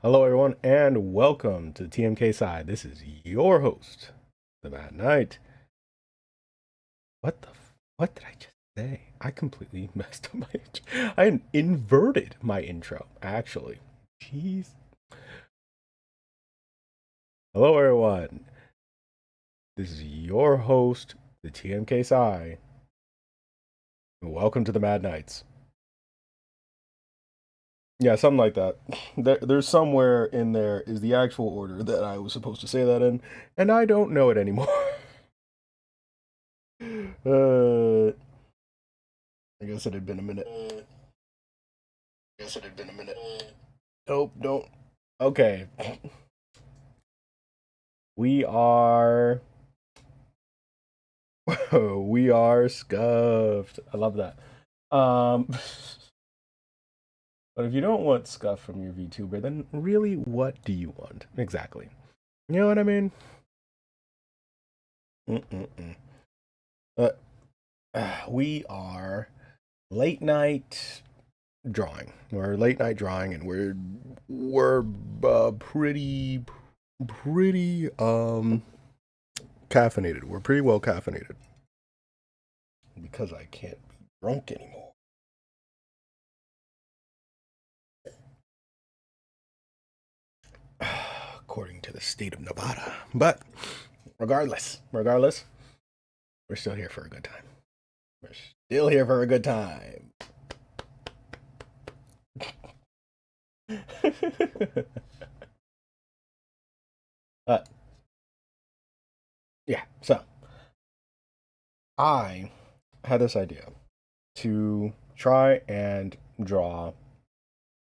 Hello, everyone, and welcome to the TMK side. This is your host, the Mad Knight. What the? What did I just say? I completely messed up my. I inverted my intro. Actually, jeez. Hello, everyone. This is your host, the TMK side. Welcome to the Mad Knights. Yeah, something like that. There's somewhere in there is the actual order that I was supposed to say that in, and I don't know it anymore. uh, I guess it had been a minute. Guess it had been a minute. Nope, don't. Okay. We are. We are scuffed. I love that. Um, but if you don't want scuff from your VTuber, then really, what do you want exactly? You know what I mean? Mm-mm-mm. But we are late night drawing. We're late night drawing, and we're pretty caffeinated. We're pretty well caffeinated because I can't be drunk anymore. According to the state of Nevada. But regardless, we're still here for a good time. We're still here for a good time. but yeah, so I had this idea to try and draw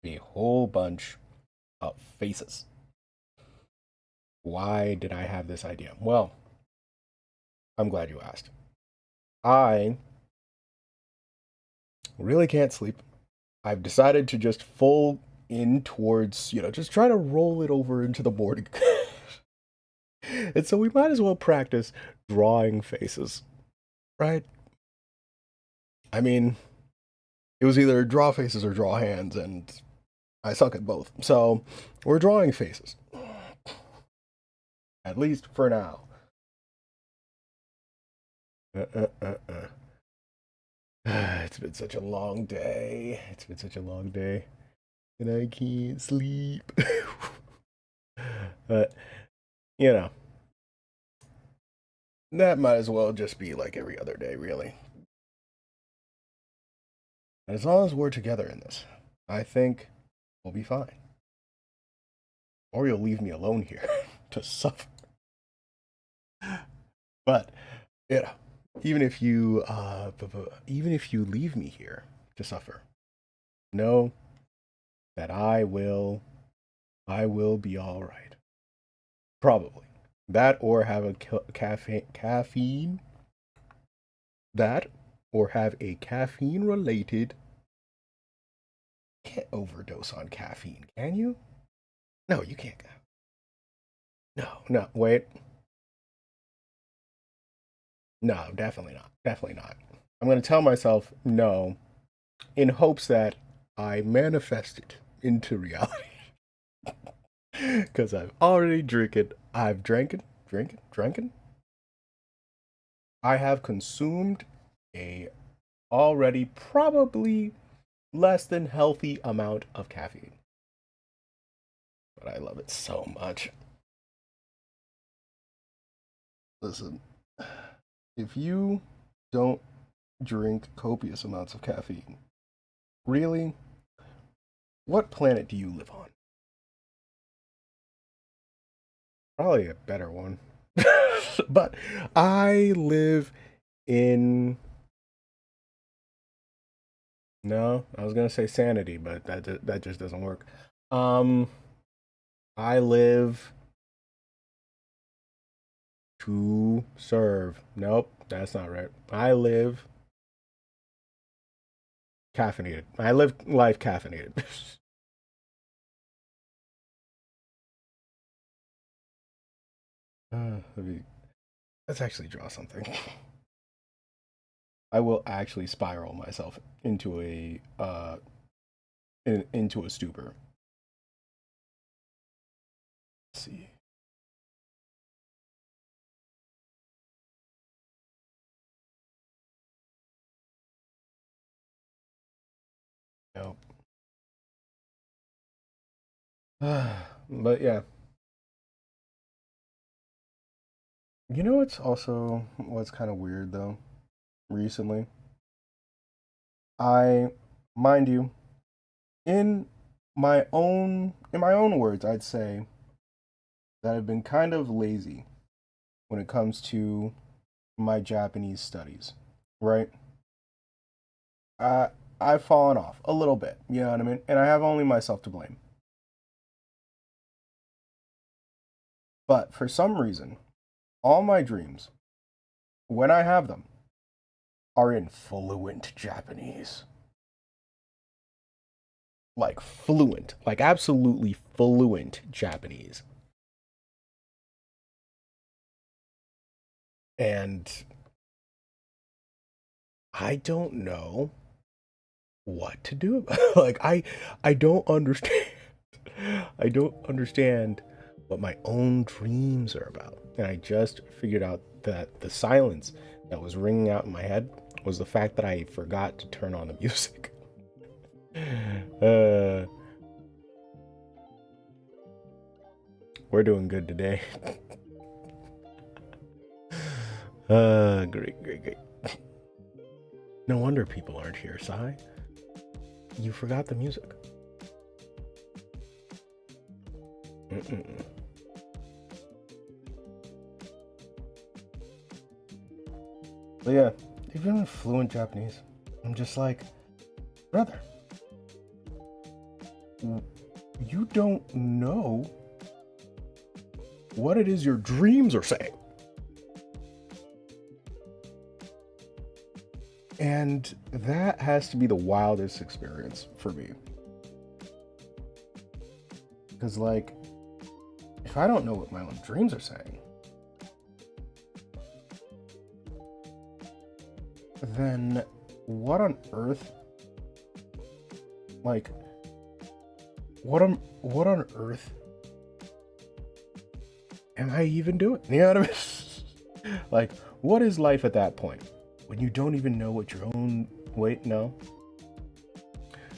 a whole bunch of faces. Why did I have this idea? Well, I'm glad you asked. I really can't sleep. I've decided to just full in towards, just try to roll it over into the board. And so we might as well practice drawing faces, right? I mean, it was either draw faces or draw hands, and I suck at both. So we're drawing faces, at least for now. Uh, uh, uh, uh. It's been such a long day. It's been such a long day, and I can't sleep. But, you know, that might as well just be like every other day, really. And as long as we're together in this, I think we'll be fine. Or you'll leave me alone here to suffer. But you know, even if you leave me here to suffer, know that I will be all right. Probably that, or have a caffeine that, or have a caffeine related. Can't overdose on caffeine, can you? No, you can't. No, no, wait. No, definitely not. Definitely not. I'm going to tell myself no in hopes that I manifest it into reality. Because I've already drinking. I've drinking. I have consumed a already probably less than healthy amount of caffeine. But I love it so much. Listen, if you don't drink copious amounts of caffeine, really, what planet do you live on? Probably a better one. But I live in. No, I was gonna say sanity, but that just doesn't work. Um, I live to serve. Nope, that's not right. I live caffeinated. I live life caffeinated. Let me, let's actually draw something. I will actually spiral myself into a into a stupor. Let's see. Nope. But yeah, you know what's kind of weird though. Recently, I, mind you, in my own words, I'd say that I've been kind of lazy when it comes to my Japanese studies, right? I I've fallen off a little bit, you know what I mean? And I have only myself to blame. But for some reason, all my dreams, when I have them, are in fluent Japanese. Like fluent, like absolutely fluent Japanese. And I don't know what to do. Like I don't understand. I don't understand what my own dreams are about. And I just figured out that the silence that was ringing out in my head was the fact that I forgot to turn on the music. uh we're doing good today. Great, great, great. No wonder people aren't here, Sai. You forgot the music. Mm-mm. But yeah, even in fluent Japanese, I'm just like, brother, you don't know what it is your dreams are saying. And that has to be the wildest experience for me. Because, like, if I don't know what my own dreams are saying, then what on earth, like, what on earth am I even doing? You know what I mean? Like, what is life at that point when you don't even know what your own? Wait, no.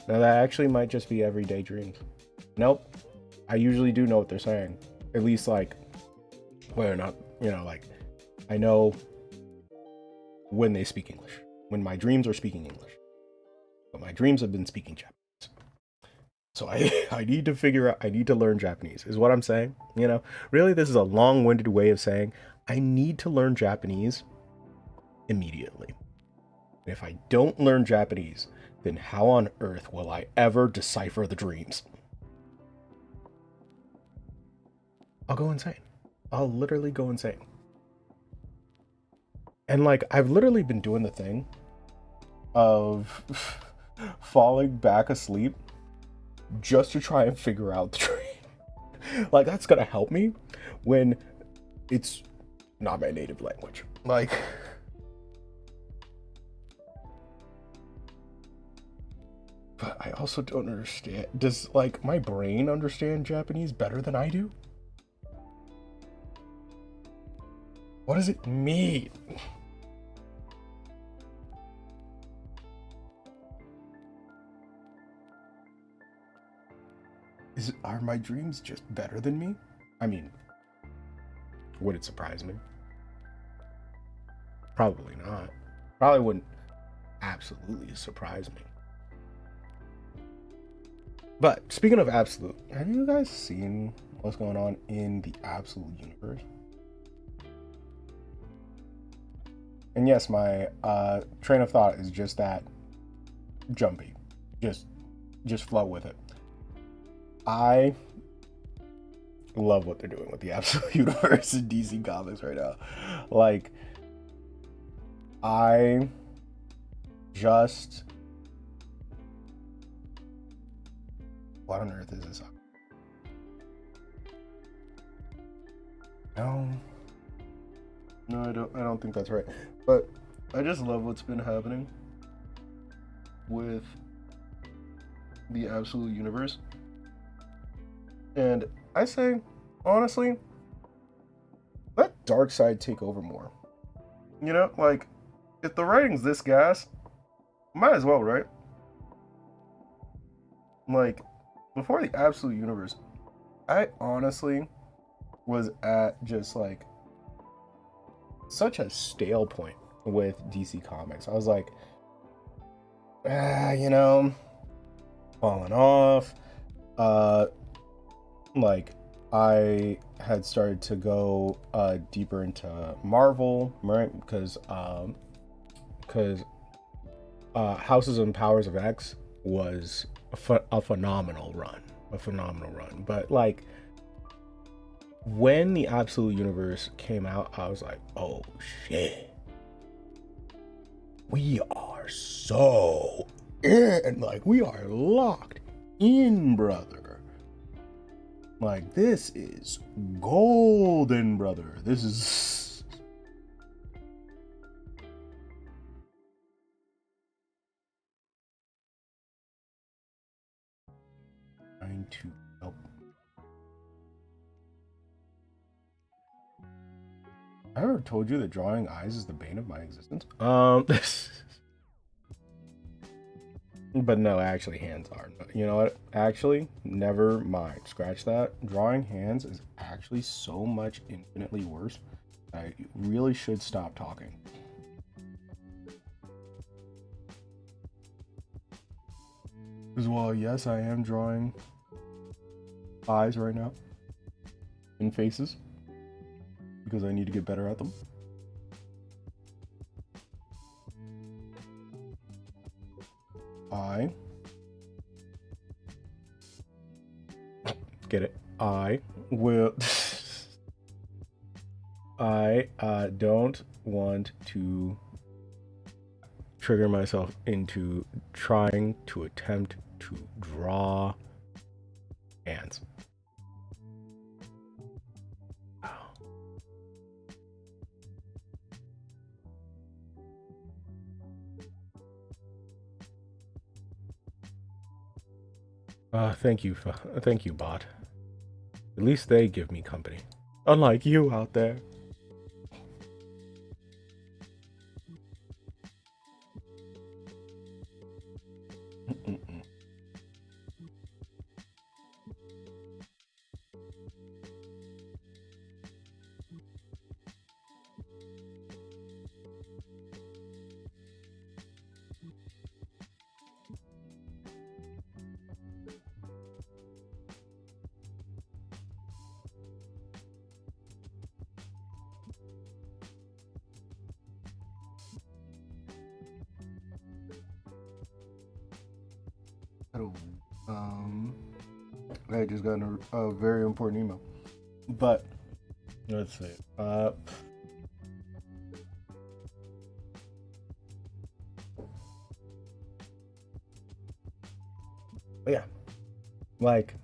Now that actually might just be everyday dreams. Nope. I usually do know what they're saying. At least, like, whether or not, like, I know when they speak English, when my dreams are speaking English. But my dreams have been speaking Japanese. So I need to figure out, I need to learn Japanese, is what I'm saying. Really, this is a long winded way of saying I need to learn Japanese immediately. And if I don't learn Japanese, then how on earth will I ever decipher the dreams? I'll go insane. I'll literally go insane. And like, I've literally been doing the thing of falling back asleep just to try and figure out the dream. Like, that's gonna help me when it's not my native language. Like, but I also don't understand. Does, like, my brain understand Japanese better than I do? What does it mean? Are my dreams just better than me? I mean, would it surprise me? Probably not. Probably wouldn't absolutely surprise me. But speaking of absolute, have you guys seen what's going on in the absolute universe? And yes, my train of thought is just that jumpy. Just just flow with it. I love what they're doing with the absolute universe in DC Comics right now. Like, I just, what on earth is this? No, no, I don't think that's right. But I just love what's been happening with the absolute universe. And I say honestly, let dark side take over more. You know, like, if the writing's this gas, might as well, right? Like, before the Absolute Universe, I honestly was at just like such a stale point with DC Comics. I was like, you know, falling off. Uh, like I had started to go deeper into Marvel, right? Because Houses and Powers of X was a phenomenal run, But like when the Absolute Universe came out, I was like, oh shit, we are so in, like we are locked in, brother. Like this is golden, brother. This is trying to help. I ever told you that drawing eyes is the bane of my existence? But no, actually, hands are. You know what? Actually, never mind. Scratch that. Drawing hands is actually so much infinitely worse. I really should stop talking. As well, yes, I am drawing eyes right now and faces because I need to get better at them. I get it. I will. I don't want to trigger myself into trying to attempt to draw hands. Thank you, bot. At least they give me company, unlike you out there. I just got a very important email, but let's see. Yeah, like,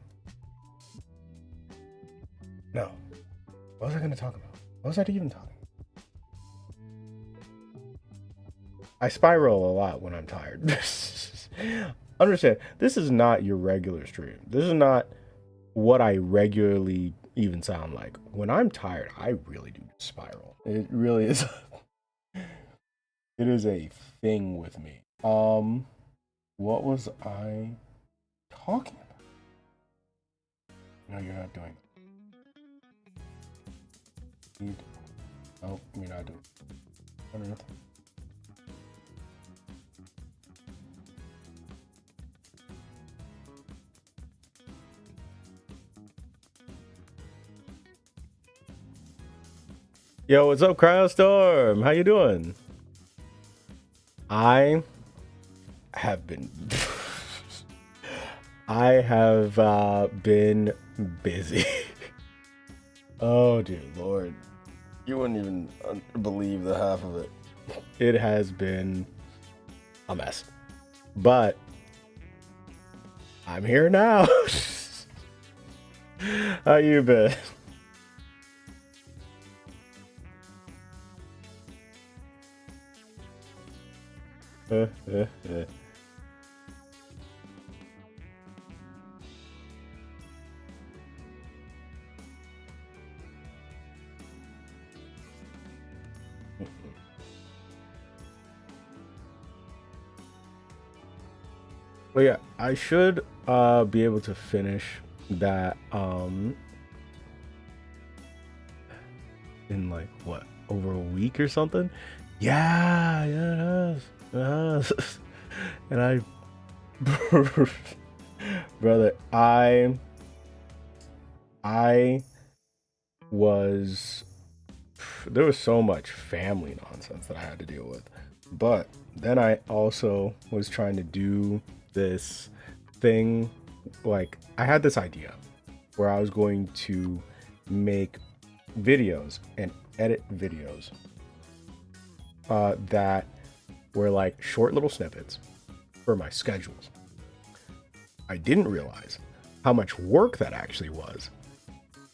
no. What was I going to talk about? What was I even talking? I spiral a lot when I'm tired. Understand, this is not your regular stream. This is not what I regularly even sound like. When I'm tired, I really do spiral. It really is. It is a thing with me. What was I talking about? No, you're not doing it. Oh, you're not doing it. Yo, what's up, Cryostorm? How you doing? I have been I have been busy. Oh dear Lord. You wouldn't even believe the half of it. It has been a mess. But I'm here now. How you been? Well, yeah, I should be able to finish that in like what, over a week or something. Yeah, yeah, it has. And I brother, I was there was so much family nonsense that I had to deal with. But then I also was trying to do this thing, like I had this idea where I was going to make videos and edit videos that were like short little snippets for my schedules. I didn't realize how much work that actually was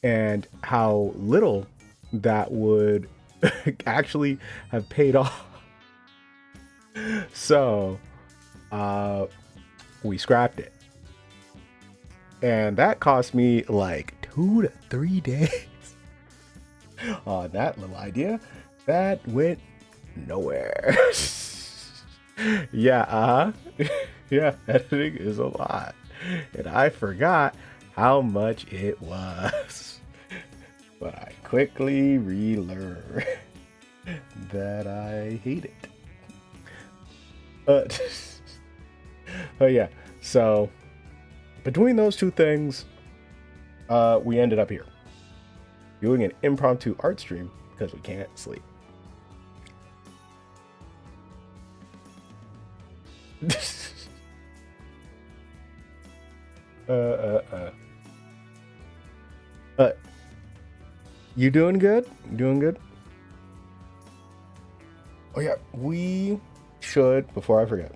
and how little that would actually have paid off. So uh, we scrapped it. And that cost me like 2 to 3 days on that little idea that went nowhere. Yeah, yeah, editing is a lot. And I forgot how much it was. But I quickly relearned that I hate it. But, oh yeah, so between those two things, we ended up here doing an impromptu art stream because we can't sleep. uh, uh, uh. But you doing good? Doing good? Oh yeah, we should, before I forget,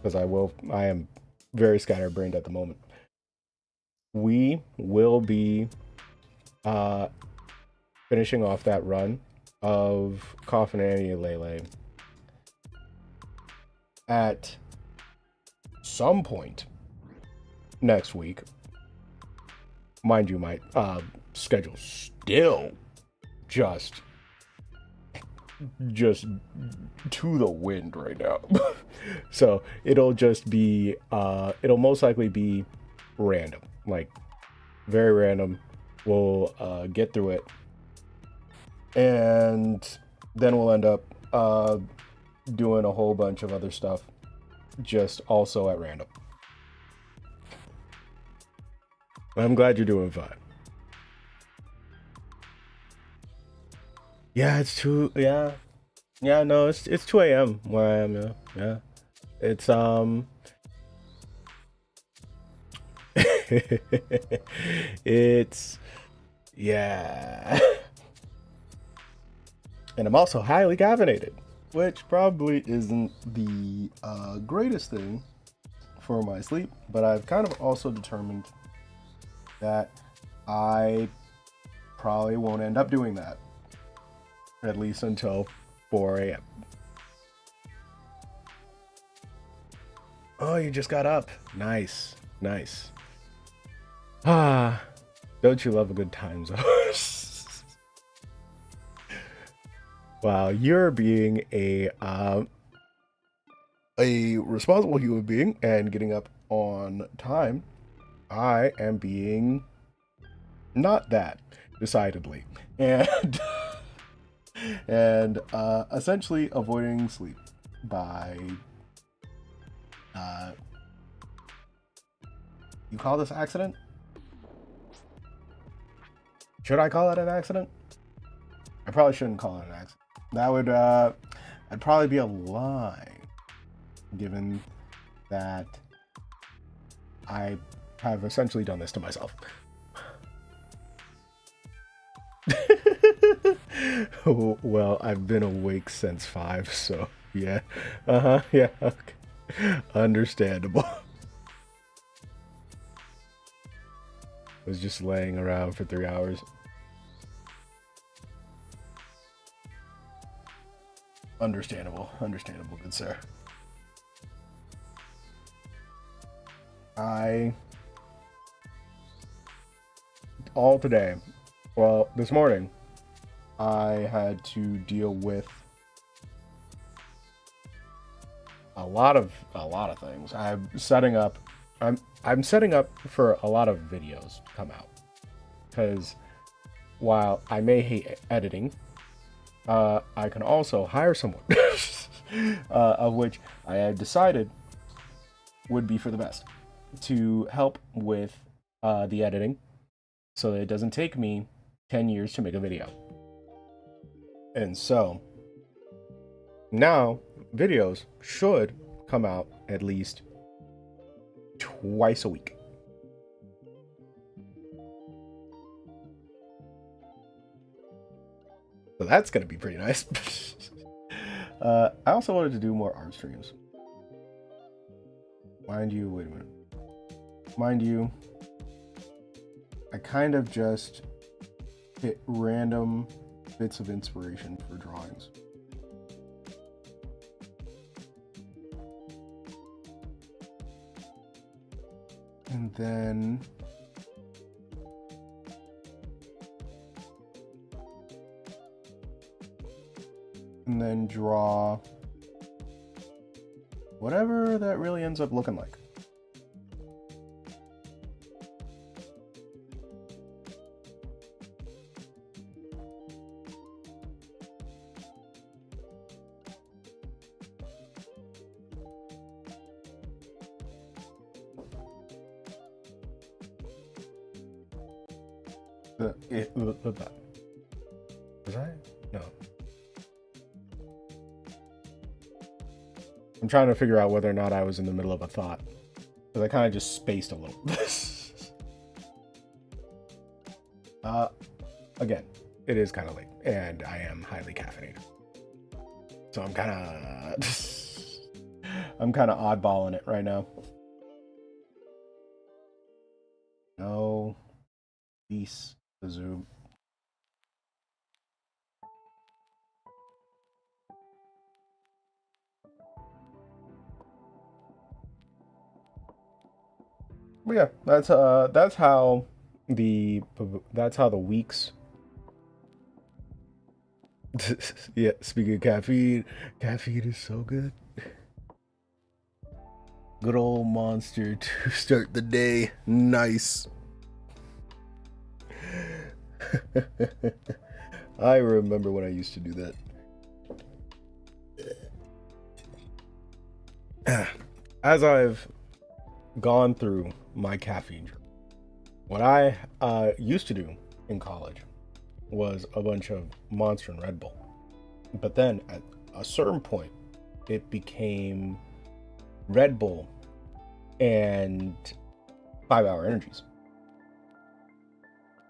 because I am very scatterbrained at the moment. We will be uh finishing off that run of Coffin Annie and Lele at some point next week. Mind you, my schedule still just to the wind right now. So it'll just be it'll most likely be random, like very random. We'll get through it, and then we'll end up doing a whole bunch of other stuff just also at random. I'm glad you're doing fine. Yeah, it's 2. Yeah, no, it's 2 a.m. where I am. Yeah. It's it's yeah. And I'm also highly caffeinated, which probably isn't the greatest thing for my sleep, but I've kind of also determined that I probably won't end up doing that, at least until 4 a.m. Oh, you just got up. Nice. Ah, don't you love a good time zone? Wow, you're being a responsible human being and getting up on time. I am being not that, decidedly, and and essentially avoiding sleep by you call this accident? Should I call it an accident? I probably shouldn't call it an accident. That would I'd probably be a lie, given that I have essentially done this to myself. Well, I've been awake since 5, so yeah. Yeah, okay. Understandable. Was just laying around for 3 hours. Understandable, good sir. All today, well, this morning, I had to deal with a lot of things. I'm setting up for a lot of videos to come out because while I may hate editing, I can also hire someone, of which I had decided would be for the best to help with the editing, so that it doesn't take me 10 years to make a video. And so now videos should come out at least twice a week. So that's going to be pretty nice. I also wanted to do more art streams. Mind you, wait a minute. Mind you, I kind of just hit random bits of inspiration for drawings. And then draw whatever that really ends up looking like. Was I? No. I'm trying to figure out whether or not I was in the middle of a thought, because I kind of just spaced a little. Again, it is kind of late, and I am highly caffeinated, so I'm kind of oddballing it right now. No, peace, the Zoom. But yeah, that's how the weeks. Yeah, speaking of caffeine is so good. Good old Monster to start the day. Nice. I remember when I used to do that. As I've gone through my caffeine journey, what I used to do in college was a bunch of Monster and Red Bull. But then at a certain point, it became Red Bull and 5-hour energies,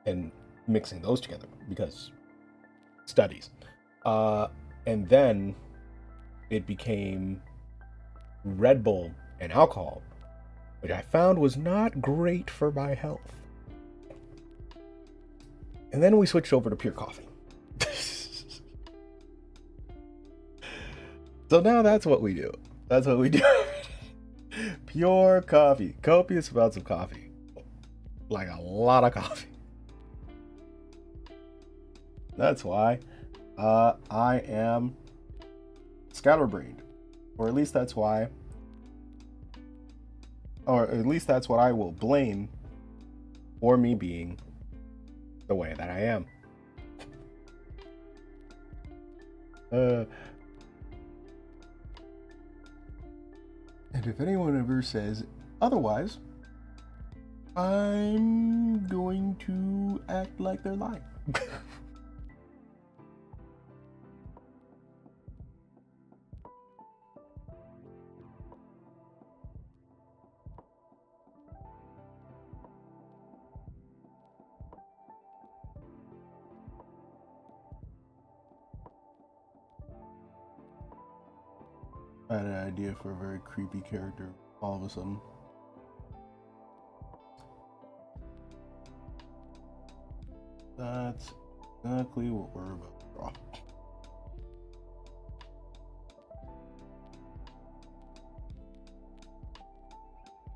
and mixing those together because studies. And then it became Red Bull and alcohol, which I found was not great for my health. And then we switched over to pure coffee. So now that's what we do. That's what we do. Pure coffee. Copious amounts of coffee. Like a lot of coffee. That's why I am scatterbrained. Or at least that's why. Or at least that's what I will blame for me being the way that I am. And if anyone ever says otherwise, I'm going to act like they're lying. I had an idea for a very creepy character all of a sudden. That's exactly what we're about to draw.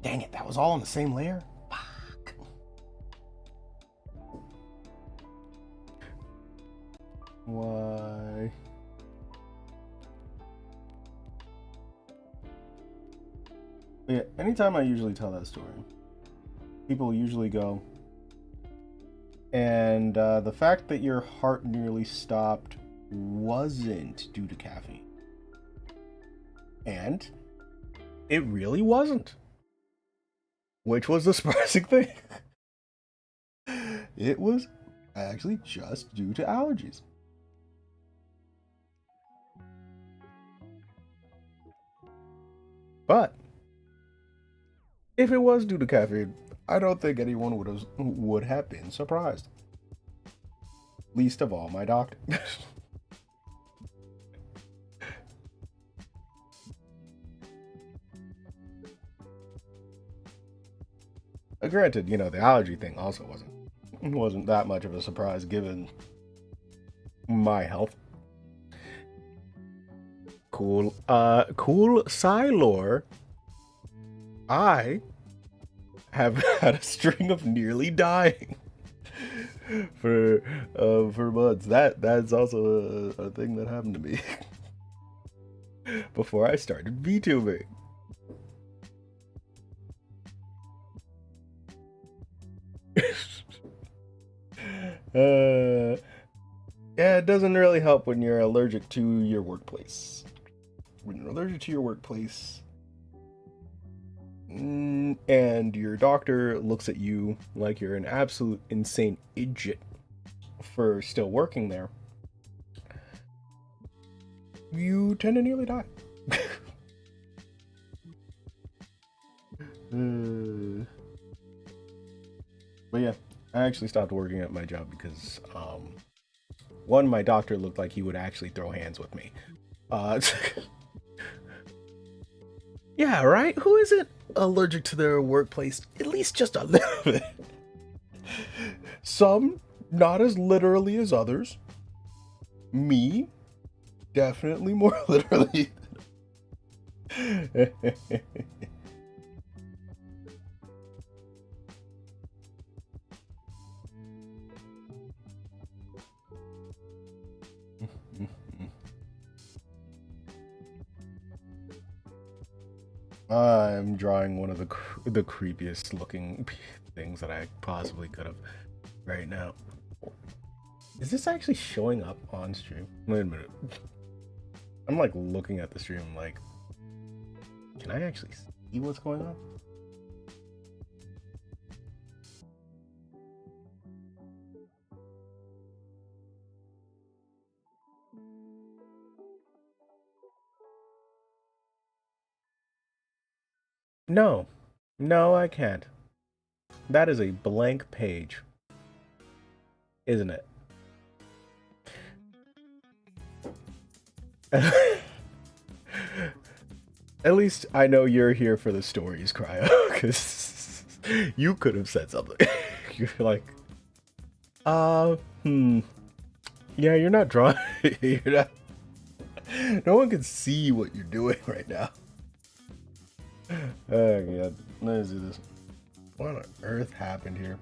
Dang it, that was all on the same layer? Fuck. Why? anytime I usually tell that story, people usually go, and the fact that your heart nearly stopped wasn't due to caffeine. And it really wasn't. Which was the surprising thing. It was actually just due to allergies. But if it was due to caffeine, I don't think anyone would have been surprised. Least of all my doctor. Granted, the allergy thing also wasn't that much of a surprise given my health. Cool Silor. I have had a string of nearly dying for months. That's also a thing that happened to me before I started VTubing. Yeah, it doesn't really help when you're allergic to your workplace. When you're allergic to your workplace, and your doctor looks at you like you're an absolute insane idiot for still working there, you tend to nearly die. But yeah, I actually stopped working at my job because, one, my doctor looked like he would actually throw hands with me. Yeah, right? Who isn't allergic to their workplace? At least just a little bit. Some, not as literally as others. Me, definitely more literally. I'm drawing one of the creepiest looking things that I possibly could have right now. Is this actually showing up on stream? Wait a minute. I'm like looking at the stream like, can I actually see what's going on? No. No, I can't. That is a blank page. Isn't it? At least I know you're here for the stories, Cryo, because you could have said something. You're like, yeah, you're not drawing. You're not. No one can see what you're doing right now. Oh god, let's do this. What on earth happened here?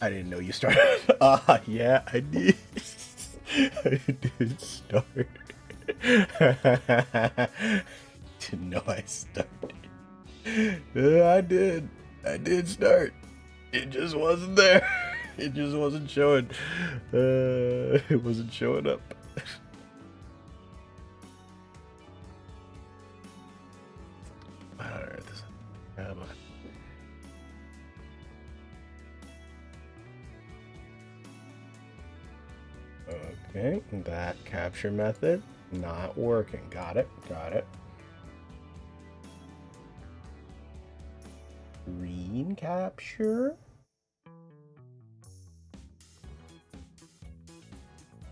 I didn't know you started. Yeah, I did. I did start. Didn't know I started. I did. I did start. It just wasn't there. It just wasn't showing. It wasn't showing up. I don't know this. Okay, that capture method not working. Got it. Got it. Green capture.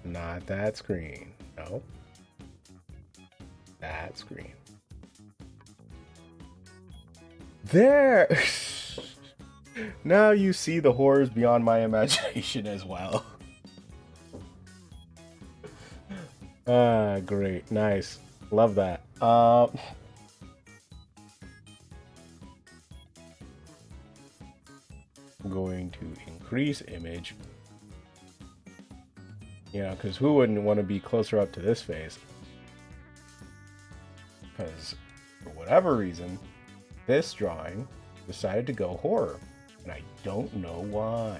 Not that screen. No. That screen. There! Now you see the horrors beyond my imagination as well. Ah, great. Nice. Love that. I'm going to increase image. You know, because who wouldn't want to be closer up to this face? Because for whatever reason, this drawing decided to go horror, and I don't know why.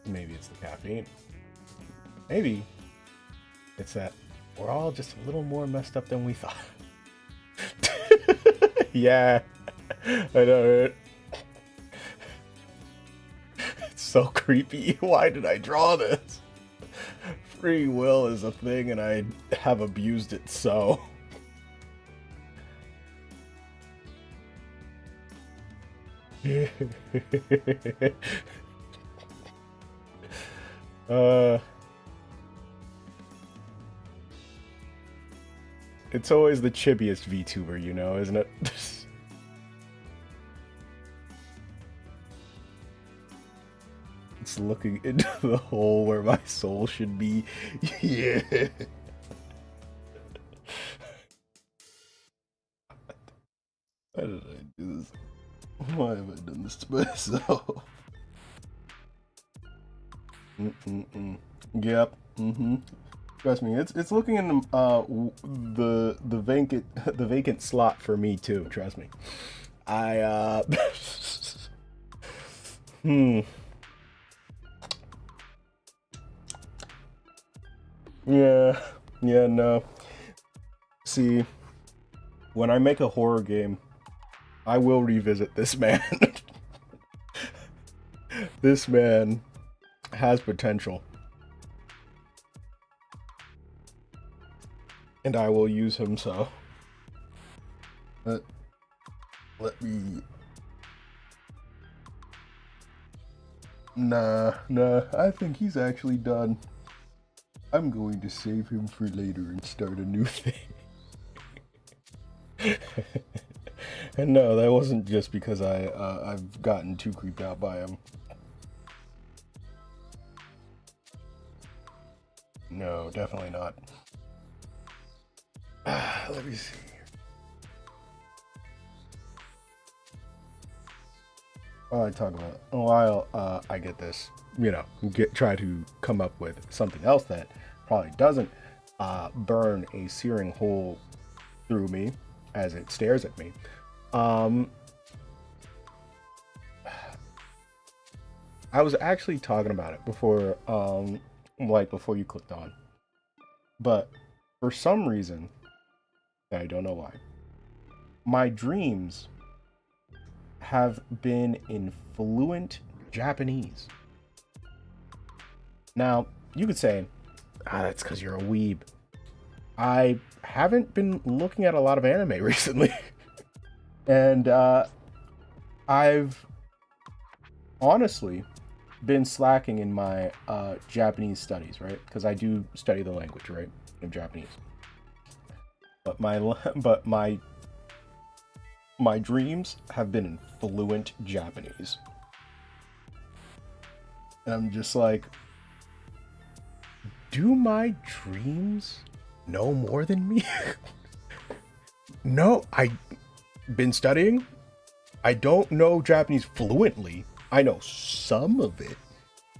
Maybe it's the caffeine. Maybe it's that we're all just a little more messed up than we thought. Yeah, I know it. It's so creepy. Why did I draw this? Free will is a thing, and I have abused it so. uh, it's always the chibbiest VTuber, you know, isn't it? It's looking into the hole where my soul should be. Yeah. Why did I do this? Why have I done this to myself? Yep. Trust me, it's looking in the vacant slot for me too. Trust me. I hmm. Yeah. Yeah. No. See, when I make a horror game, I will revisit this man. This man has potential. And I will use him so. Let me... Nah, I think he's actually done. I'm going to save him for later and start a new thing. And no, that wasn't just because I've gotten too creeped out by him. No, definitely not. Let me see. While I talk about while I get this, you know, try to come up with something else that probably doesn't burn a searing hole through me as it stares at me. I was actually talking about it before, like before you clicked on, but for some reason, I don't know why, my dreams have been in fluent Japanese. Now, you could say, that's because you're a weeb. I haven't been looking at a lot of anime recently. And I've honestly been slacking in my Japanese studies, right? Because I do study the language, right, of Japanese. But my dreams have been in fluent Japanese. And I'm just like, do my dreams know more than me? No, I've been studying. I don't know Japanese fluently. I know some of it.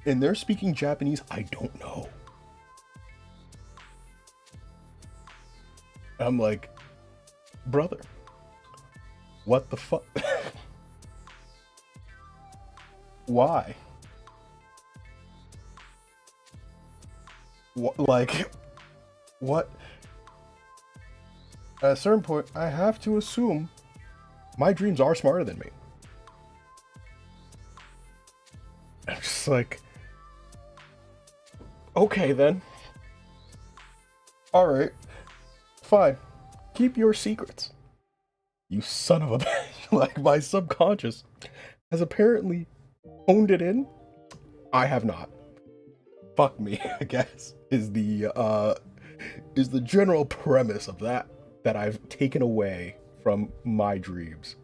And they're speaking Japanese I don't know. I'm like, brother, what the fuck? Why? Like, what? At a certain point, I have to assume my dreams are smarter than me. I'm just like, okay then. Alright, fine. Keep your secrets. You son of a bitch. Like, my subconscious has apparently honed it in. I have not. Fuck me, I guess, is the general premise of that I've taken away from my dreams.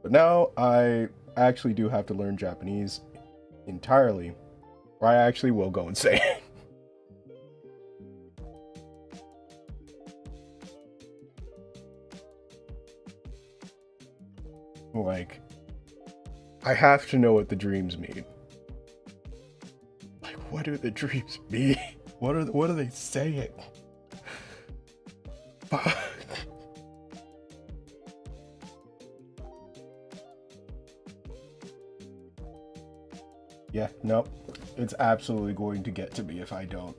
But now I actually do have to learn Japanese entirely or I actually will go insane. Like, I have to know what the dreams mean. Like, what do the dreams mean? What are they saying? Fuck. Yeah, nope. It's absolutely going to get to me if I don't.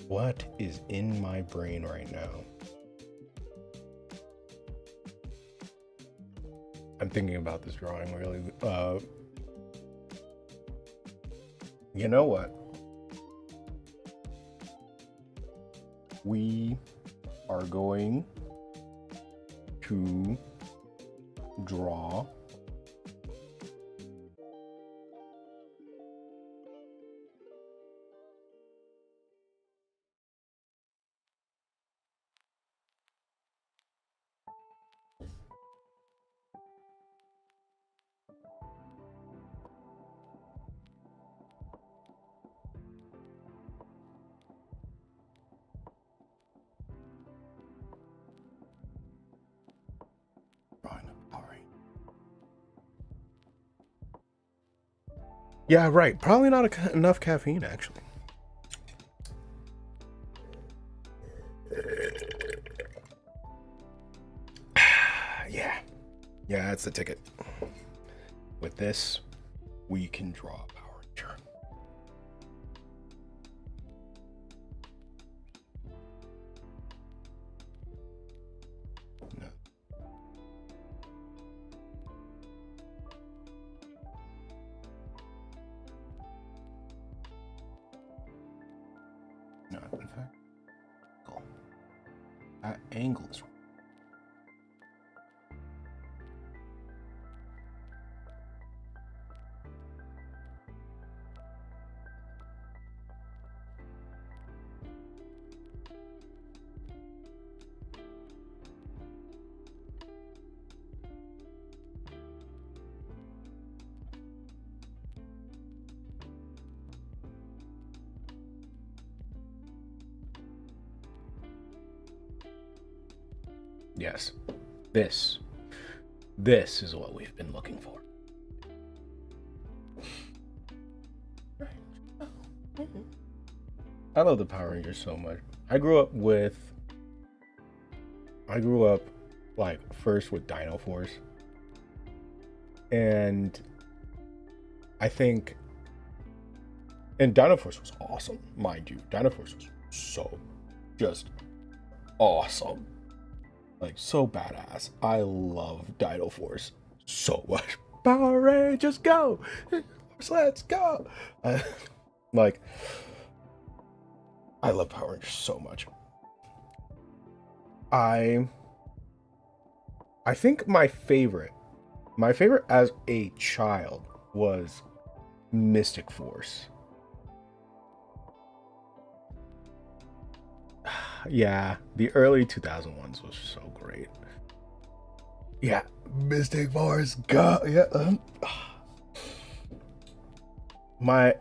What is in my brain right now? I'm thinking about this drawing really. You know what? We are going to draw Yeah, right. Probably not enough caffeine, actually. Yeah. Yeah, that's the ticket. With this, we can draw a Power Ranger. No. Not in fact. Cool. That angle is wrong. Yes. This is what we've been looking for. I love the Power Rangers so much. I grew up like first with Dino Force. And I think Dino Force was awesome, mind you. Dino Force was so just awesome. Like, so badass. I love Dino Force so much. Power Rangers, go! Let's go! Like, I love Power Rangers so much. I think my favorite as a child was Mystic Force. Yeah, the early 2001s was so great. Yeah, Mystic Force, go! Yeah, my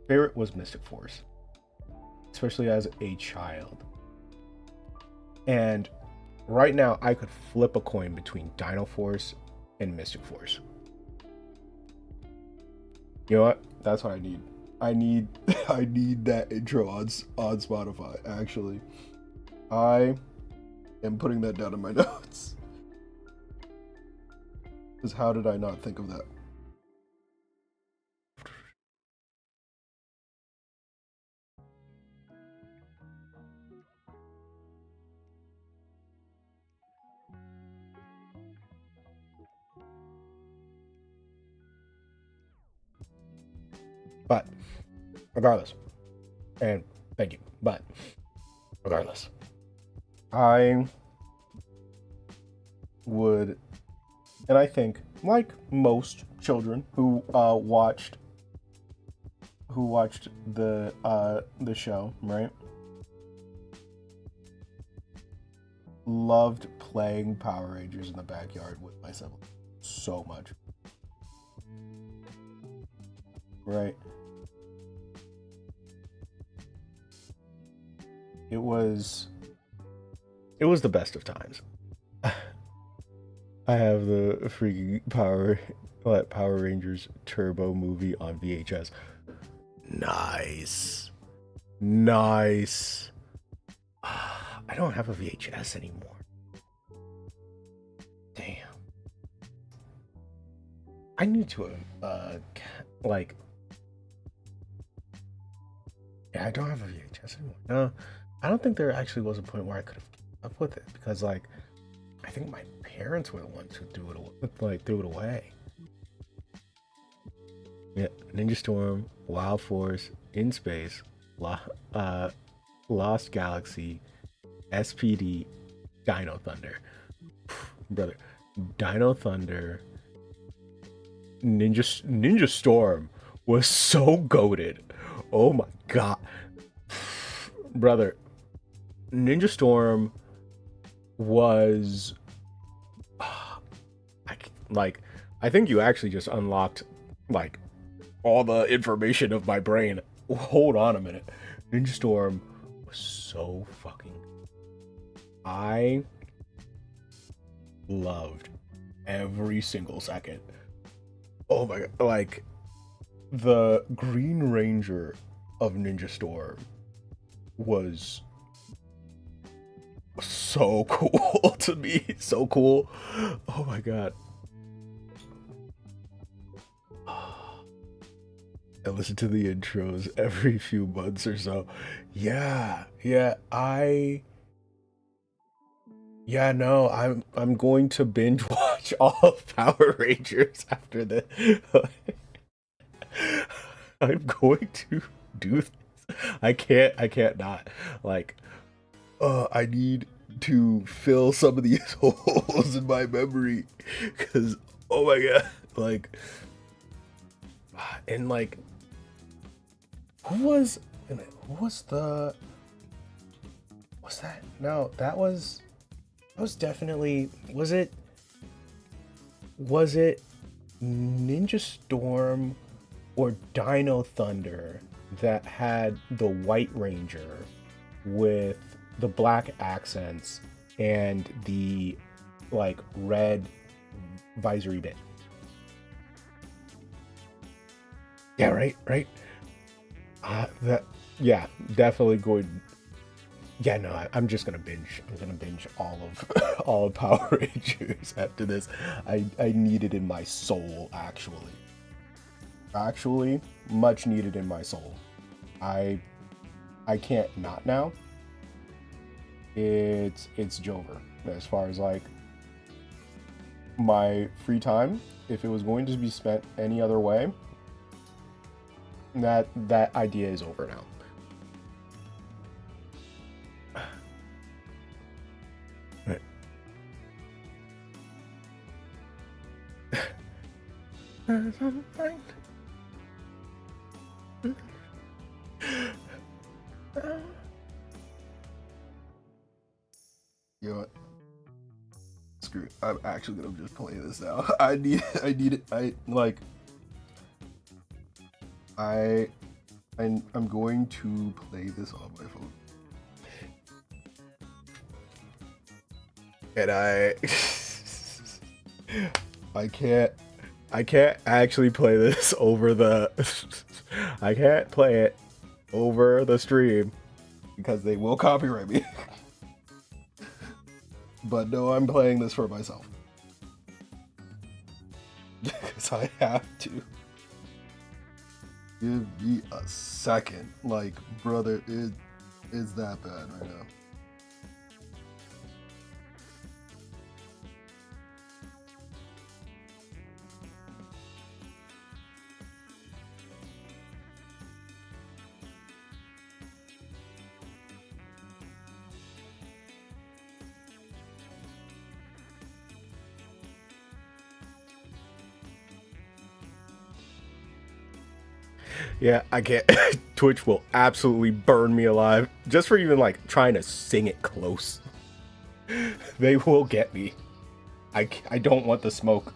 favorite was Mystic Force, especially as a child. And right now, I could flip a coin between Dino Force and Mystic Force. You know what? That's what I need. I need that intro on Spotify, actually. I am putting that down in my notes. Because how did I not think of that? But regardless, and thank you, but regardless, I would And I think, like most children who watched the show, right? Loved playing Power Rangers in the backyard with my siblings so much. Right? It was the best of times. I have the freaking Power Rangers Turbo movie on VHS. Nice. Nice. I don't have a VHS anymore. Damn. I need to like yeah, I don't have a VHS anymore. No, I don't think there actually was a point where I could have kept up with it because like I think my parents were the ones who threw it away. Yeah, Ninja Storm, Wild Force, In Space, Lost Galaxy, SPD, Dino Thunder. Brother, Dino Thunder, Ninja Storm was so goated. Oh my god. Brother, Ninja Storm was I think you actually just unlocked like all the information of my brain. Hold on a minute. Ninja Storm was so fucking good. I loved every single second. Oh my god, like the Green Ranger of Ninja Storm was so cool to me. So cool. Oh my god. I listen to the intros every few months or so. Yeah, no, I'm going to binge watch all of Power Rangers after this. I'm going to do this. I can't not. Like, I need to fill some of these holes in my memory because oh my god, like, and like, who was that? No, that was definitely was it Ninja Storm or Dino Thunder that had the White Ranger with the black accents and the like red visory bit. Yeah, right. That yeah, definitely going. Yeah, no, I'm just gonna binge. I'm gonna binge all of all of Power Rangers after this. I need it in my soul, actually. Actually, much needed in my soul. I can't not now. It's Jover. As far as like my free time, if it was going to be spent any other way, that idea is over now. You know what? Screw it. I'm actually gonna just play this now. I need it. I'm going to play this on my phone. And I can't actually play this over the I can't play it over the stream because they will copyright me. But no, I'm playing this for myself. Because I have to. Give me a second. Like, brother, it's that bad right now. Yeah, I can't. Twitch will absolutely burn me alive just for even like trying to sing it close. They will get me. I don't want the smoke.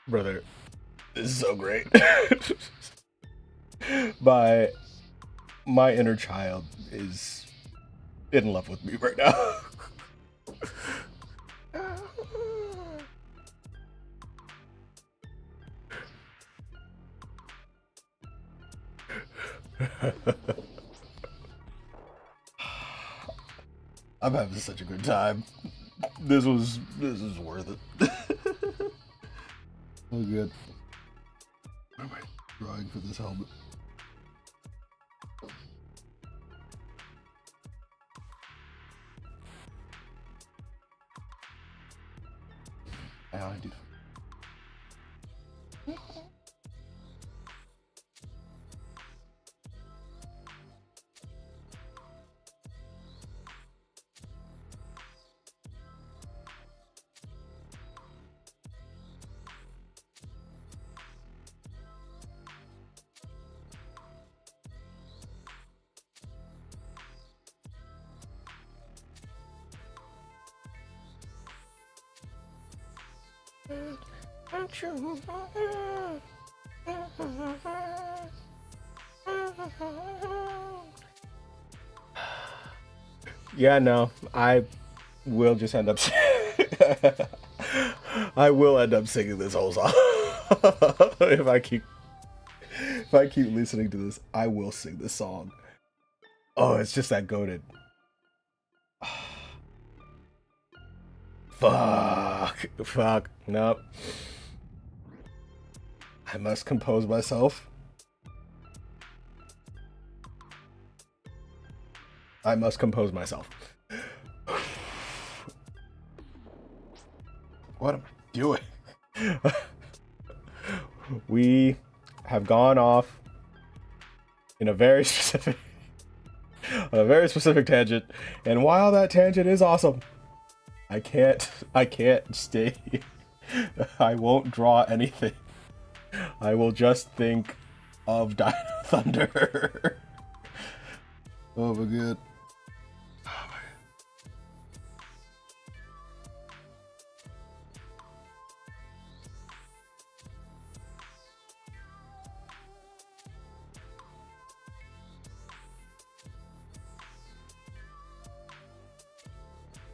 Brother, this is so great. My inner child is in love with me right now. I'm having such a good time. This is worth it. Oh good. What am I drawing for this helmet? I did. Yeah, no, I will just end up. I will end up singing this whole song. if I keep listening to this, I will sing this song. Oh, it's just that goated. Fuck, nope. I must compose myself. I must compose myself. What am I doing? We have gone off in a very specific tangent, and while that tangent is awesome, I can't stay. I won't draw anything. I will just think of Dino Thunder. Oh my god.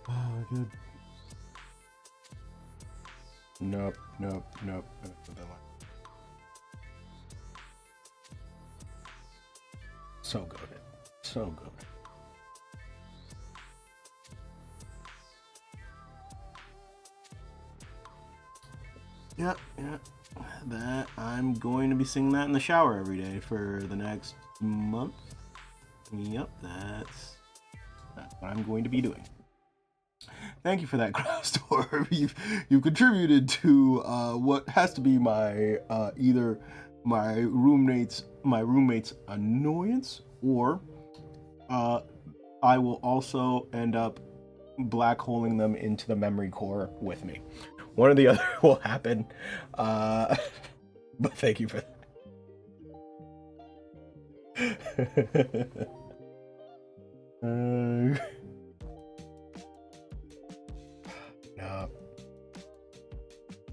Oh, good. Nope. So good. So good. Yep. That I'm going to be singing that in the shower every day for the next month. Yep, that's what I'm going to be doing. Thank you for that, Crowstorm. You've contributed to what has to be my either my roommate's annoyance, or I will also end up black holing them into the memory core with me. One or the other will happen. But thank you for that. No.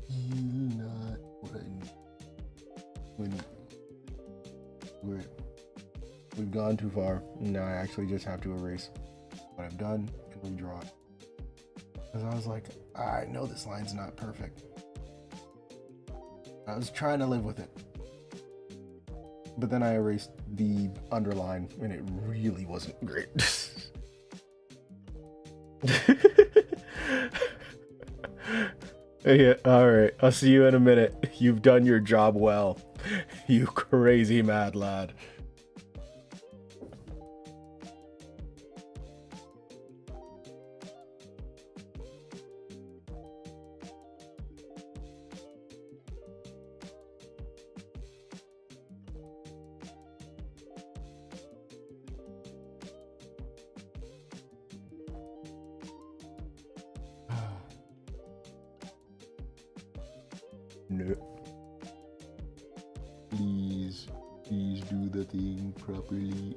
You're not what I need. We've gone too far. Now I actually just have to erase what I've done and redraw it. Because I was like, I know this line's not perfect. I was trying to live with it. But then I erased the underline and it really wasn't great. Yeah, alright. I'll see you in a minute. You've done your job well. You crazy mad lad. No. Please do the thing properly.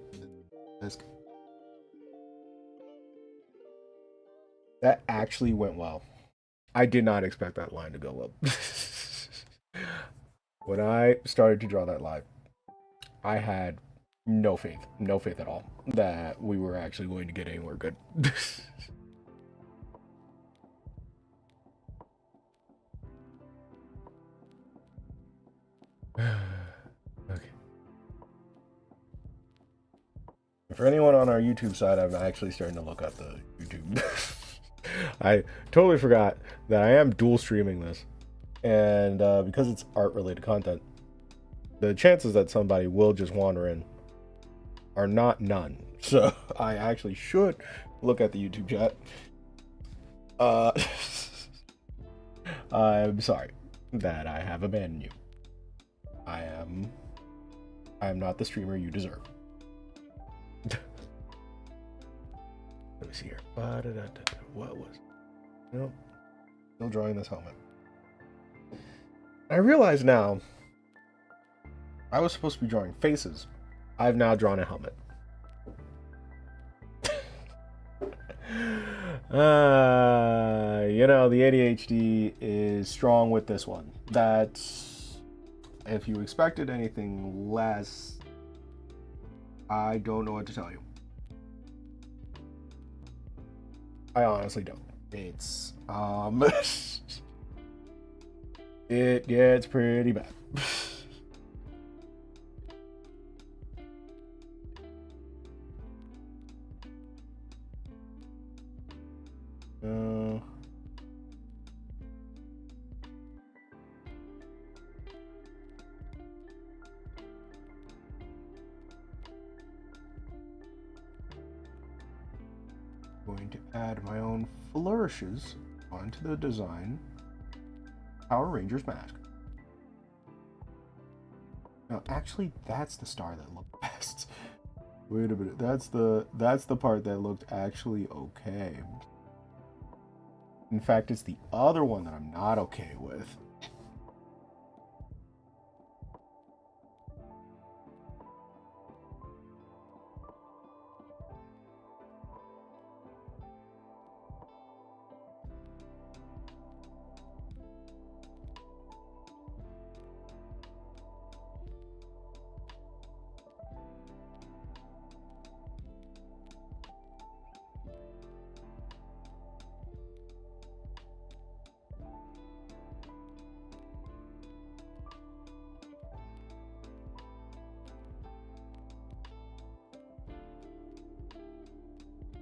That actually went well. I did not expect that line to go up. When I started to draw that line, I had no faith at all that we were actually going to get anywhere good. Okay. For anyone on our YouTube side, I'm actually starting to look at the YouTube. I totally forgot that I am dual streaming this, and because it's art related content, the chances that somebody will just wander in are not none. So I actually should look at the YouTube chat. I'm sorry that I have abandoned you. I am not the streamer you deserve. Let me see here. What was? Nope. Still drawing this helmet. I realize now I was supposed to be drawing faces. I've now drawn a helmet. The ADHD is strong with this one. That's, if you expected anything less, I don't know what to tell you. I honestly don't. It's it gets pretty bad. Going to add my own flourishes onto the design. Power Rangers mask. No, actually, that's the star that looked best. Wait a minute. That's the part that looked actually okay. In fact, it's the other one that I'm not okay with.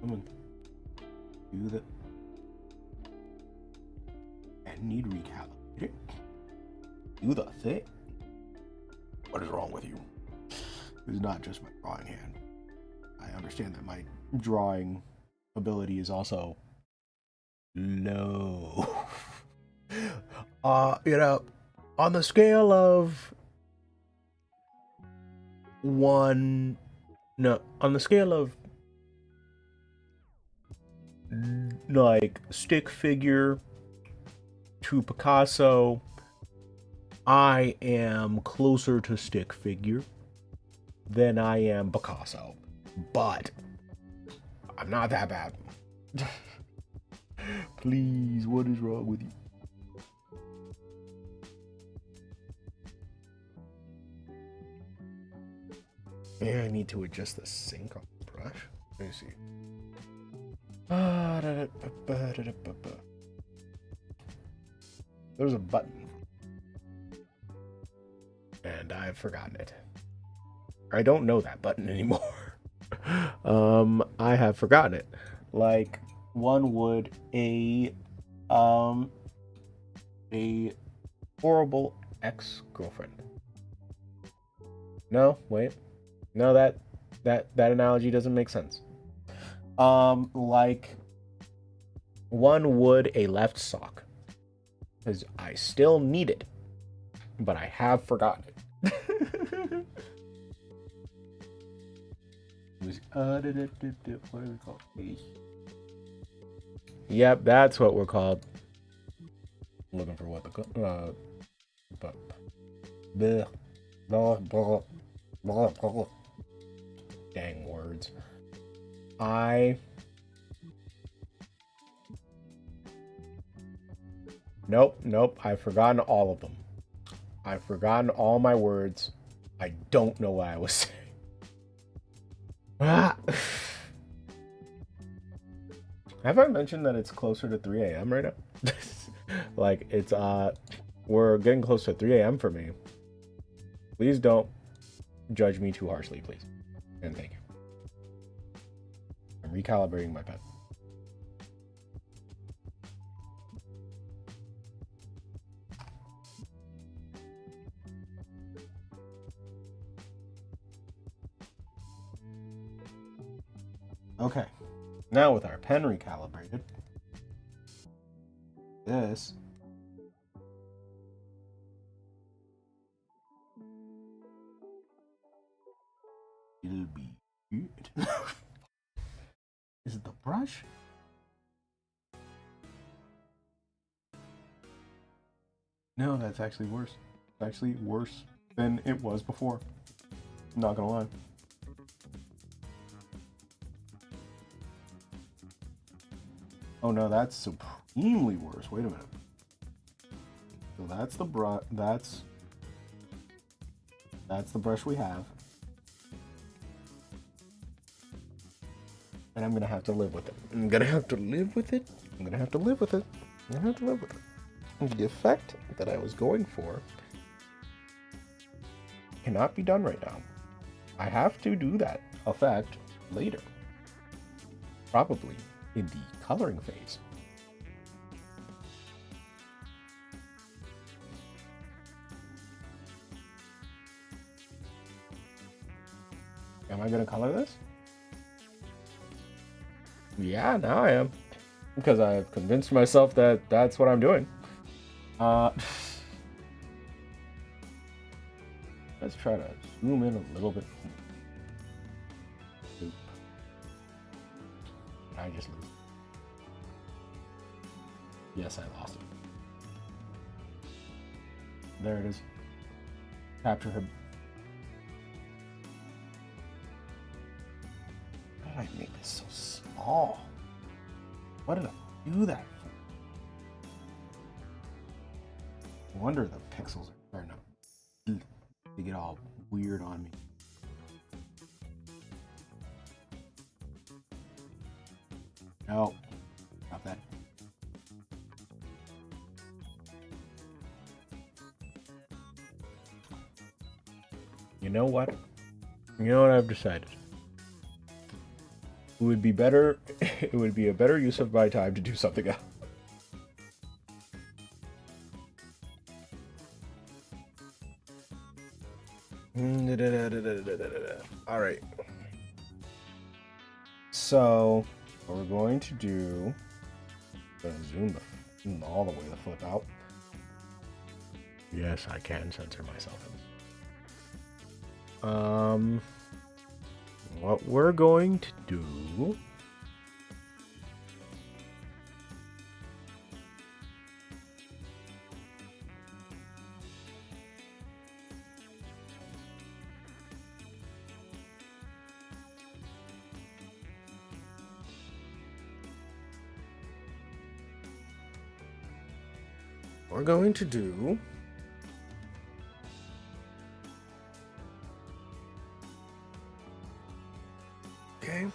I'm gonna do that. I need recalibrating. Do the thing. What is wrong with you? It's not just my drawing hand. I understand that my drawing ability is also low. On the scale of on the scale of like stick figure to Picasso, I am closer to stick figure than I am Picasso, but I'm not that bad. Please, what is wrong with you? Maybe I need to adjust the sync on the brush. Let me see. There's a button, and I've forgotten it. I don't know that button anymore. I have forgotten it. Like one would a horrible ex-girlfriend. No, wait. No, that analogy doesn't make sense. Like one would a left sock, because I still need it, but I have forgotten it. What are we called? Yep, that's what we're called. I'm looking for what but bleh, blah, blah, blah, blah. Dang words. Nope. I've forgotten all of them. I've forgotten all my words. I don't know what I was saying. Ah. Have I mentioned that it's closer to 3 a.m. right now? Like, we're getting close to 3 a.m. for me. Please don't judge me too harshly, please. And thank you. I'm recalibrating my pen. Okay, now with our pen recalibrated, this it'll be good. Is it the brush? No, that's actually worse. It's actually worse than it was before. I'm not gonna lie. Oh no, that's supremely worse. Wait a minute. So that's the brush. That's the brush we have, and I'm gonna have to live with it. I'm gonna have to live with it. I'm gonna have to live with it. I'm gonna have to live with it. The effect that I was going for cannot be done right now. I have to do that effect later, probably in the coloring phase. Am I gonna color this? Yeah, now I am. Because I've convinced myself that that's what I'm doing. Let's try to zoom in a little bit. Oop. I just lose. Yes, I lost it. There it is. Capture him. How did I make this so small? What did I do that for? No wonder the pixels are starting to get all weird on me. No, not that. You know what? You know what I've decided? It would be better. It would be a better use of my time to do something else. All right. So, what we're going to do, zoom all the way the flip out. Yes, I can censor myself. What we're going to do okay.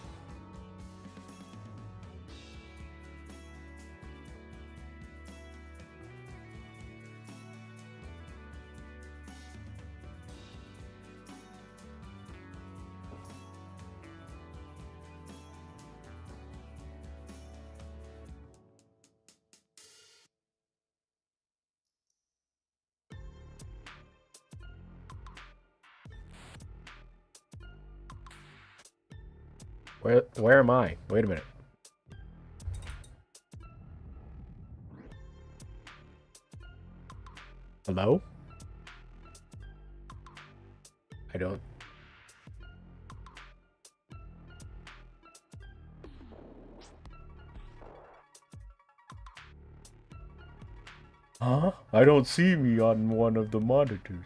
Where am I? Wait a minute. Hello? I don't. Huh? I don't see me on one of the monitors.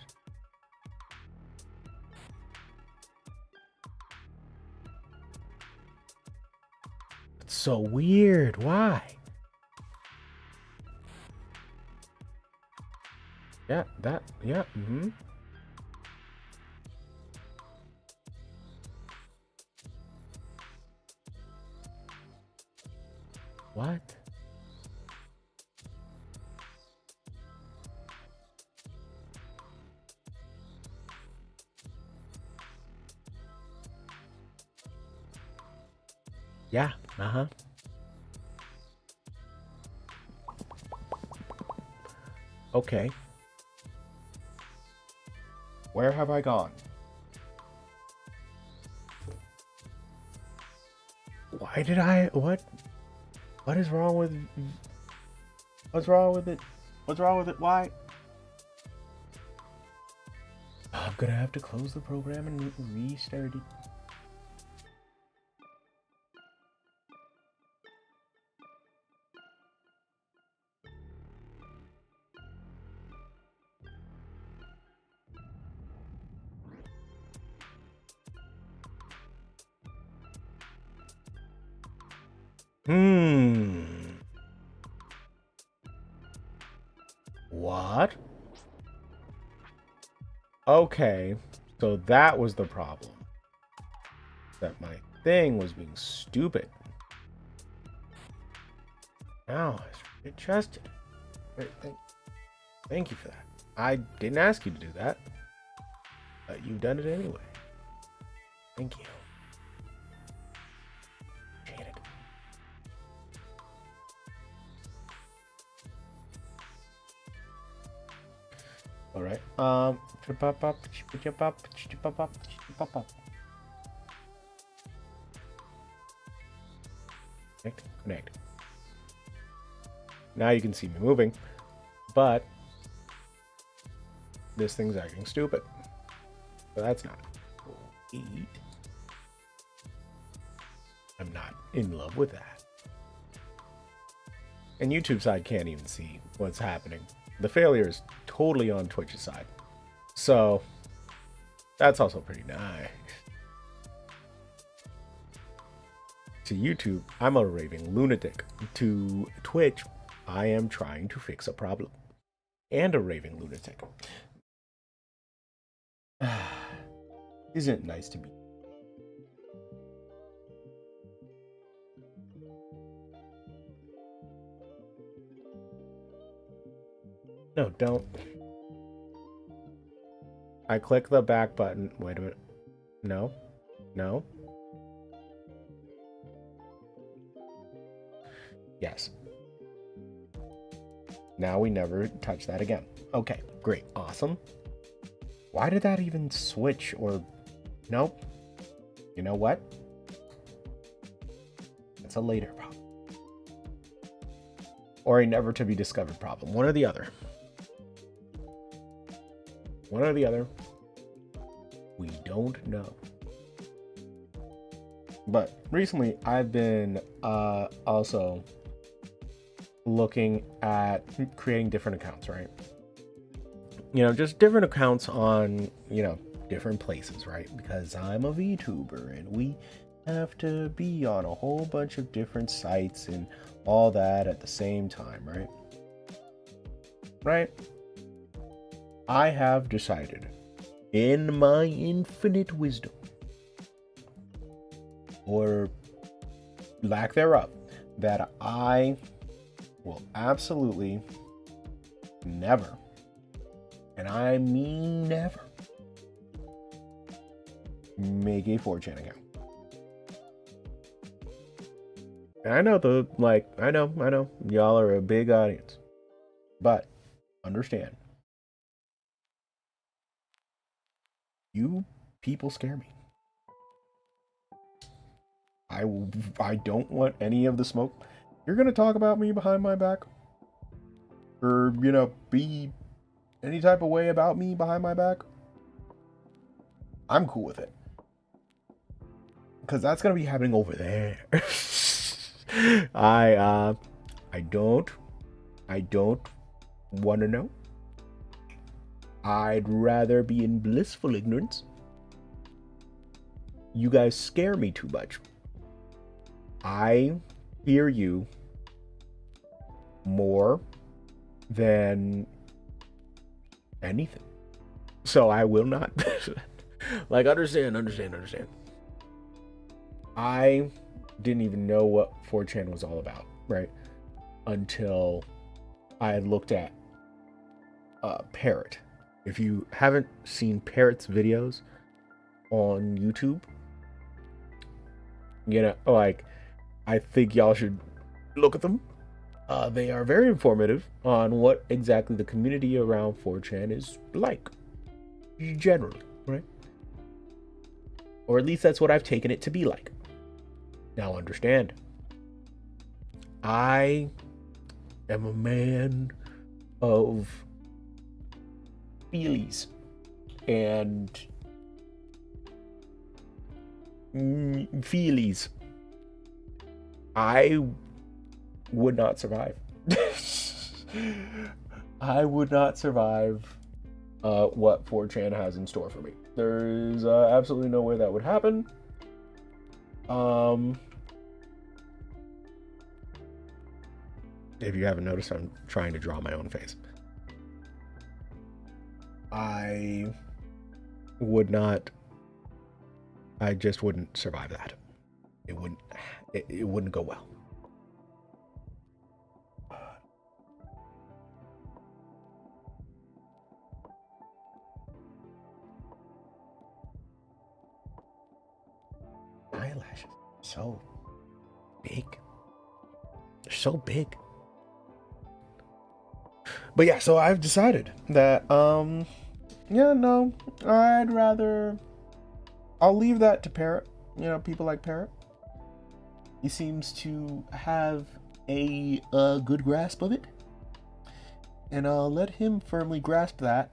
It's so weird. Why? Yeah, yeah, What? Yeah, uh-huh. Okay. Where have I gone? Why did I... What? What is wrong with... What's wrong with it? What's wrong with it? Why? I'm gonna have to close the program and restart it. What? Okay, so that was the problem. That my thing was being stupid. Now it's readjusted. Thank you for that. I didn't ask you to do that. But you've done it anyway. Thank you. Appreciate it. All right. Connect. Now you can see me moving, but this thing's acting stupid. So that's not great. I'm not in love with that. And YouTube side can't even see what's happening. The failure is totally on Twitch's side. So that's also pretty nice. To YouTube, I'm a raving lunatic. To Twitch, I am trying to fix a problem. And a raving lunatic. Isn't it nice to be? No, don't. I click the back button. Wait a minute. No. No. Yes. Now we never touch that again. Okay, great. Awesome. Why did that even switch or... Nope. You know what? It's a later problem. Or a never to be discovered problem. One or the other. One or the other. We don't know. But recently I've been also looking at creating different accounts, right? You know, just different accounts on, you know, different places, right? Because I'm a VTuber and we have to be on a whole bunch of different sites and all that at the same time, right? Right? I have decided, in my infinite wisdom, or lack thereof, that I will absolutely never, and I mean never, make a 4chan account. And I know I know, y'all are a big audience, but understand, you people scare me. I don't want any of the smoke. You're gonna talk about me behind my back, or you know, be any type of way about me behind my back. I'm cool with it, because that's gonna be happening over there. I don't Wanna know? I'd rather be in blissful ignorance. You guys scare me too much. I fear you more than anything. So I will not. Like, understand. I didn't even know what 4chan was all about, right? Until I looked at Parrot. If you haven't seen Parrot's videos on YouTube, like, I think y'all should look at them. They are very informative on what exactly the community around 4chan is like, generally, right? Or at least that's what I've taken it to be like. Now understand, I am a man of feelies and feelies. I would not survive. I would not survive what 4chan has in store for me. There is absolutely no way that would happen. If you haven't noticed, I'm trying to draw my own face. I just wouldn't survive that. It wouldn't go well. Eyelashes, so big. They're so big. But yeah, so I've decided that I'll leave that to Parrot. People like Parrot. He seems to have a good grasp of it, and I'll let him firmly grasp that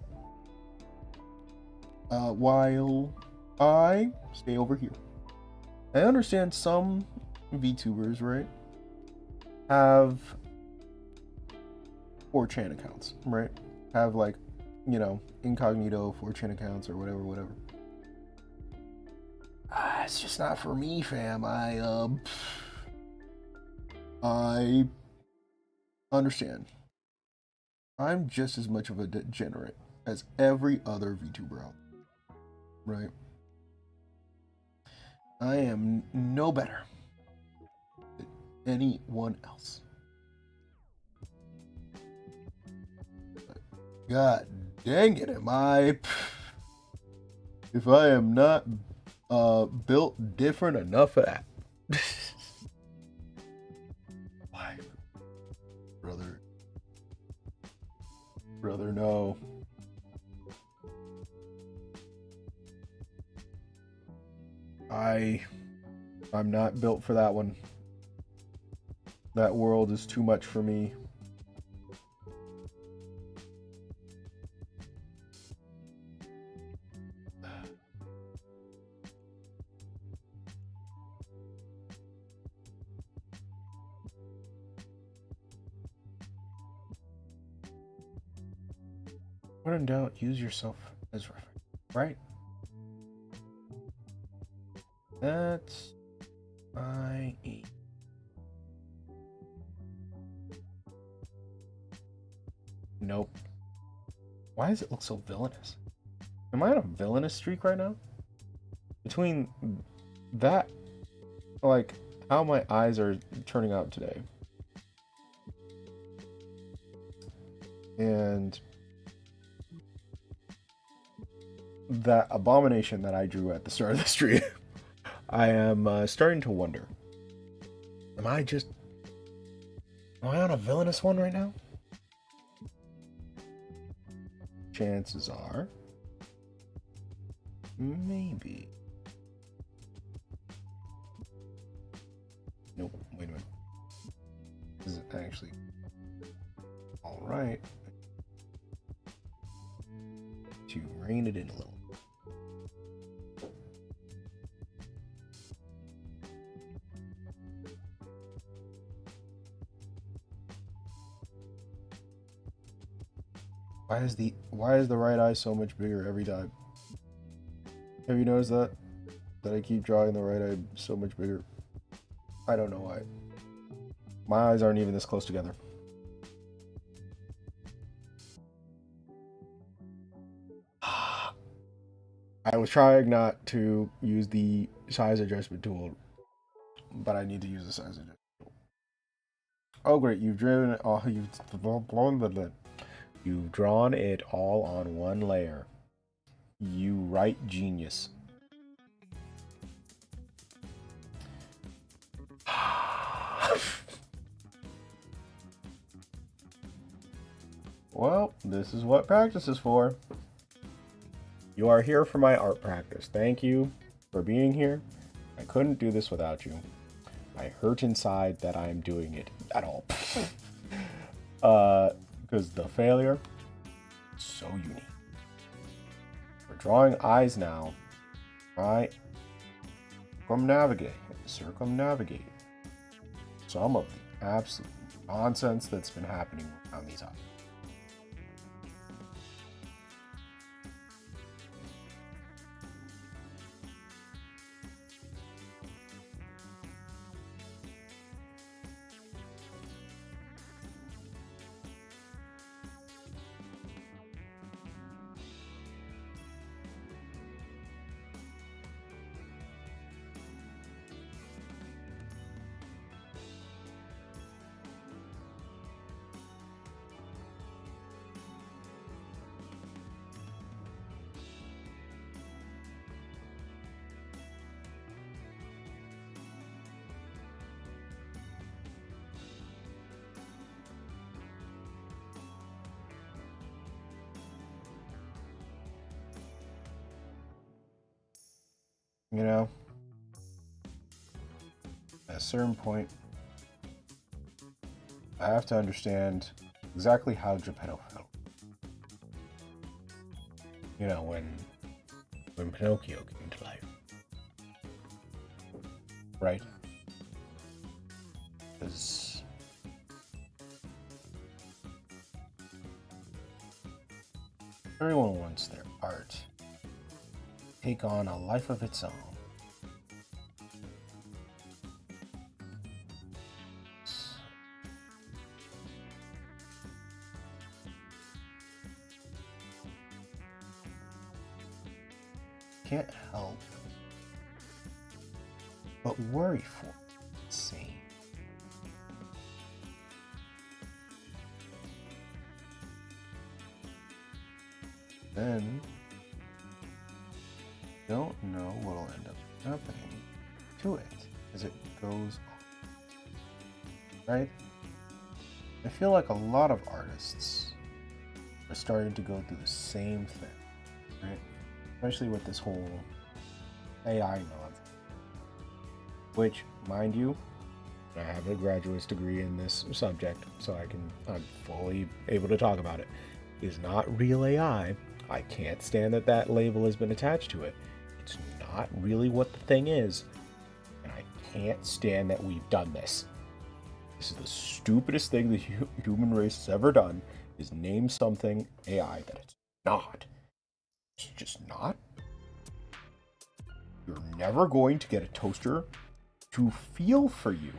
while I stay over here. I understand some VTubers, right, have 4chan accounts, right? Have, like, incognito 4chan accounts or whatever. It's just not for me, fam. I understand. I'm just as much of a degenerate as every other VTuber out there, right? I am no better than anyone else. But God dang it, if I am not built different enough for that. Why? Brother, no. I'm not built for that one. That world is too much for me. When in doubt, use yourself as reference, right? That's IE. Nope. Why does it look so villainous? Am I on a villainous streak right now? Between that, like, how my eyes are turning out today, and that abomination that I drew at the start of the stream, I am starting to wonder, am I on a villainous one right now? Chances are, maybe. Nope, wait a minute. This is actually all right. To rein it in a little. Why is the right eye so much bigger every time? Have you noticed that? That I keep drawing the right eye so much bigger. I don't know why. My eyes aren't even this close together. I was trying not to use the size adjustment tool, but I need to use the size adjustment tool. Oh great, you've drawn it all on one layer. You right genius. Well, this is what practice is for. You are here for my art practice. Thank you for being here. I couldn't do this without you. I hurt inside that I am doing it at all. Because the failure is so unique. We're drawing eyes now. Right? Circumnavigate some of the absolute nonsense that's been happening around these eyes. You know, at a certain point, I have to understand exactly how Geppetto felt. You know, when Pinocchio came to life. Right? Because everyone wants their art take on a life of its own. Can't help but worry for its sake. Then don't know what'll end up happening to it as it goes on. Right? I feel like a lot of artists are starting to go through the same thing, right? Especially with this whole AI nonsense. Which, mind you, I have a graduate's degree in this subject, so I'm fully able to talk about it. Is not real AI. I can't stand that label has been attached to it. It's not really what the thing is, and I can't stand that we've done this. This is the stupidest thing the human race has ever done, is name something AI that it's not. It's just not. You're never going to get a toaster to feel for you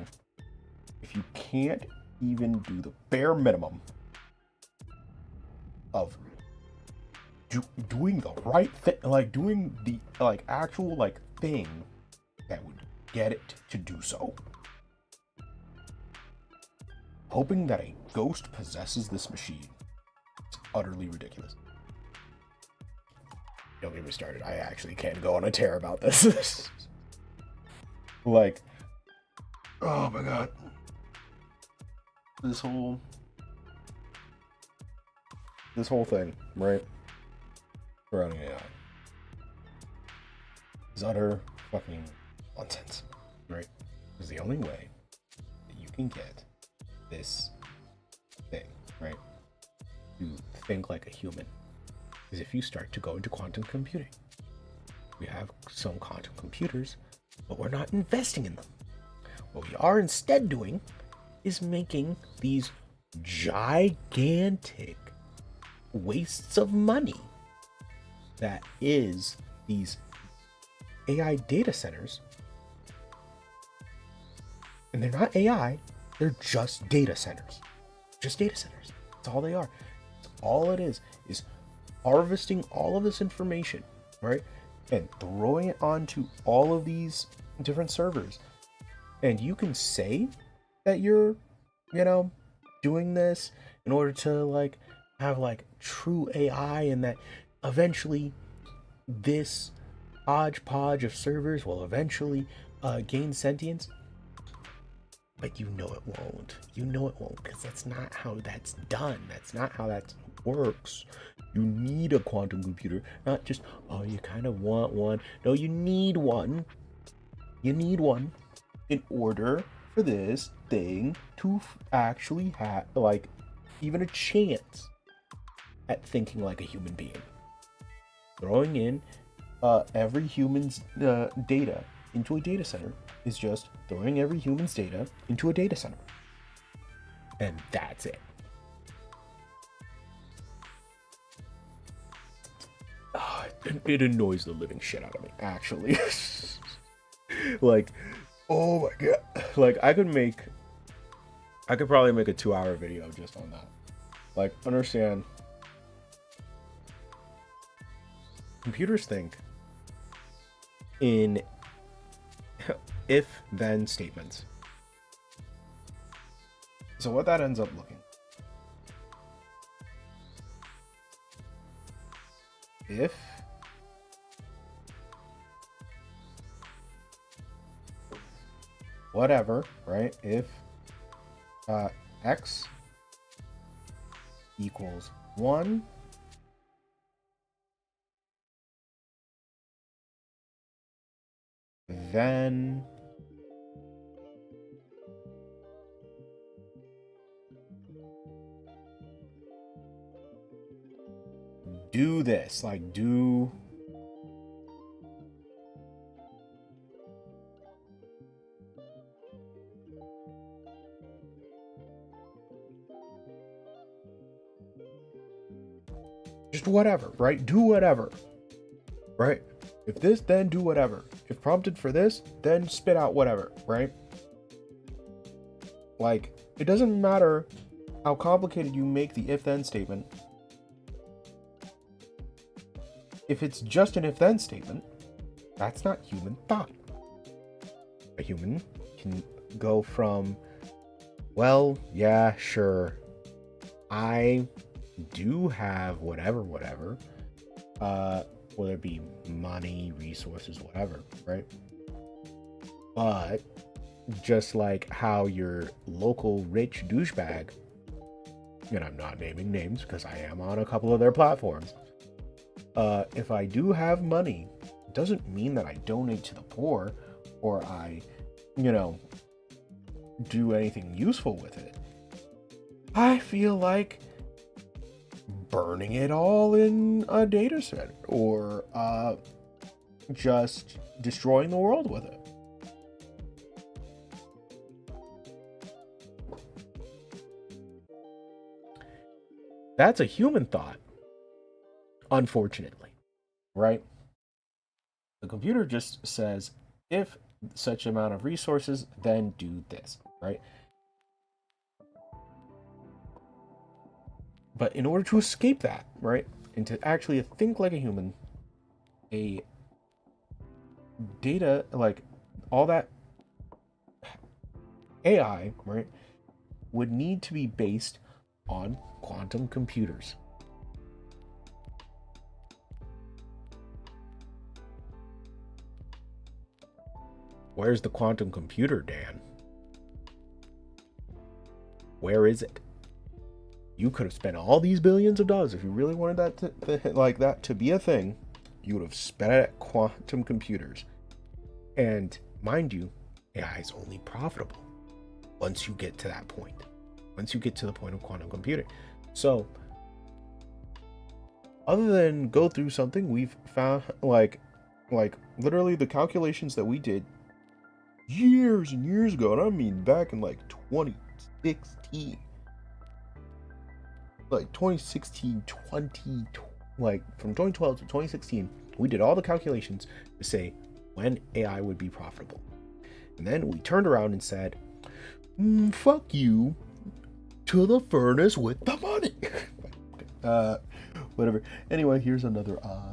if you can't even do the bare minimum of doing the right thing, like doing the actual thing that would get it to do so. Hoping that a ghost possesses this machine is utterly ridiculous. Don't get me started. I actually can't go on a tear about this. Oh my god. This whole thing, right? Surrounding AI is utter fucking nonsense, right? Because the only way that you can get this thing, right, to think like a human is if you start to go into quantum computing. We have some quantum computers, but we're not investing in them. What we are instead doing is making these gigantic wastes of money that is these AI data centers. And they're not AI, they're just data centers. Just data centers. That's all they are. That's all it is harvesting all of this information, right? And throwing it onto all of these different servers. And you can say that you're, doing this in order to like have like true AI, and that eventually this hodgepodge of servers will eventually gain sentience. But you know it won't. You know it won't, because that's not how that's done. That's not how that works. You need a quantum computer, not just, oh, you kind of want one. No, you need one. You need one in order for this thing to actually have, like, even a chance at thinking like a human being. Throwing in every human's data into a data center is just throwing every human's data into a data center. And that's it. It annoys the living shit out of me, actually. Like, oh my god. Like, I could probably make a 2-hour video just on that. Like, understand, computers think in if-then statements. So what that ends up looking, if whatever, right? If x equals 1, then do this, like do just whatever, right? Do whatever, right? If this, then do whatever. If prompted for this, then spit out whatever, right? Like, it doesn't matter how complicated you make the if-then statement. If it's just an if-then statement, that's not human thought. A human can go from, well, yeah, sure, I do have whatever, whether it be money, resources, whatever, right? But just like how your local rich douchebag, and I'm not naming names because I am on a couple of their platforms, if I do have money, it doesn't mean that I donate to the poor or I, do anything useful with it. I feel like burning it all in a data set or just destroying the world with it. That's a human thought, unfortunately, right? The computer just says, if such amount of resources, then do this, right? But in order to escape that, right, and to actually think like a human, a data, like all that AI, right, would need to be based on quantum computers. Where's the quantum computer, Dan? Where is it? You could have spent all these billions of dollars if you really wanted that to be a thing. You would have spent it at quantum computers. And mind you, AI is only profitable once you get to that point. Once you get to the point of quantum computing. So, other than go through something, we've found like literally the calculations that we did years and years ago, and I mean back in like 2016. like 2016, 20, like from 2012 to 2016, we did all the calculations to say when AI would be profitable. And then we turned around and said, fuck you to the furnace with the money. Whatever. Anyway, here's another eye.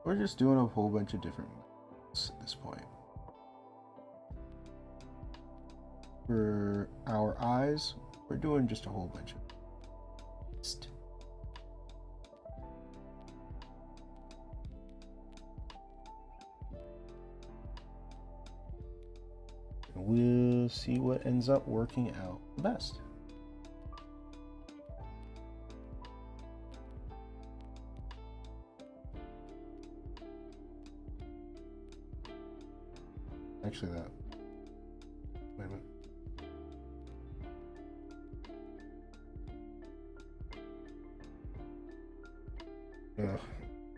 We're just doing a whole bunch of different ones at this point. For our eyes, we're doing just a whole bunch of we'll see what ends up working out the best. Actually, that. Wait a minute.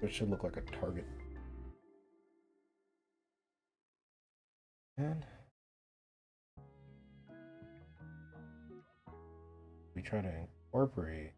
It should look like a target. And we try to incorporate.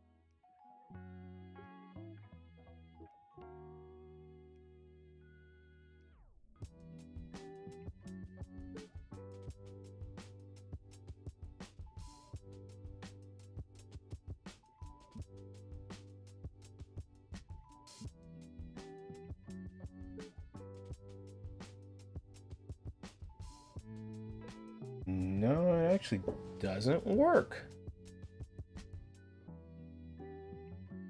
No, it actually doesn't work.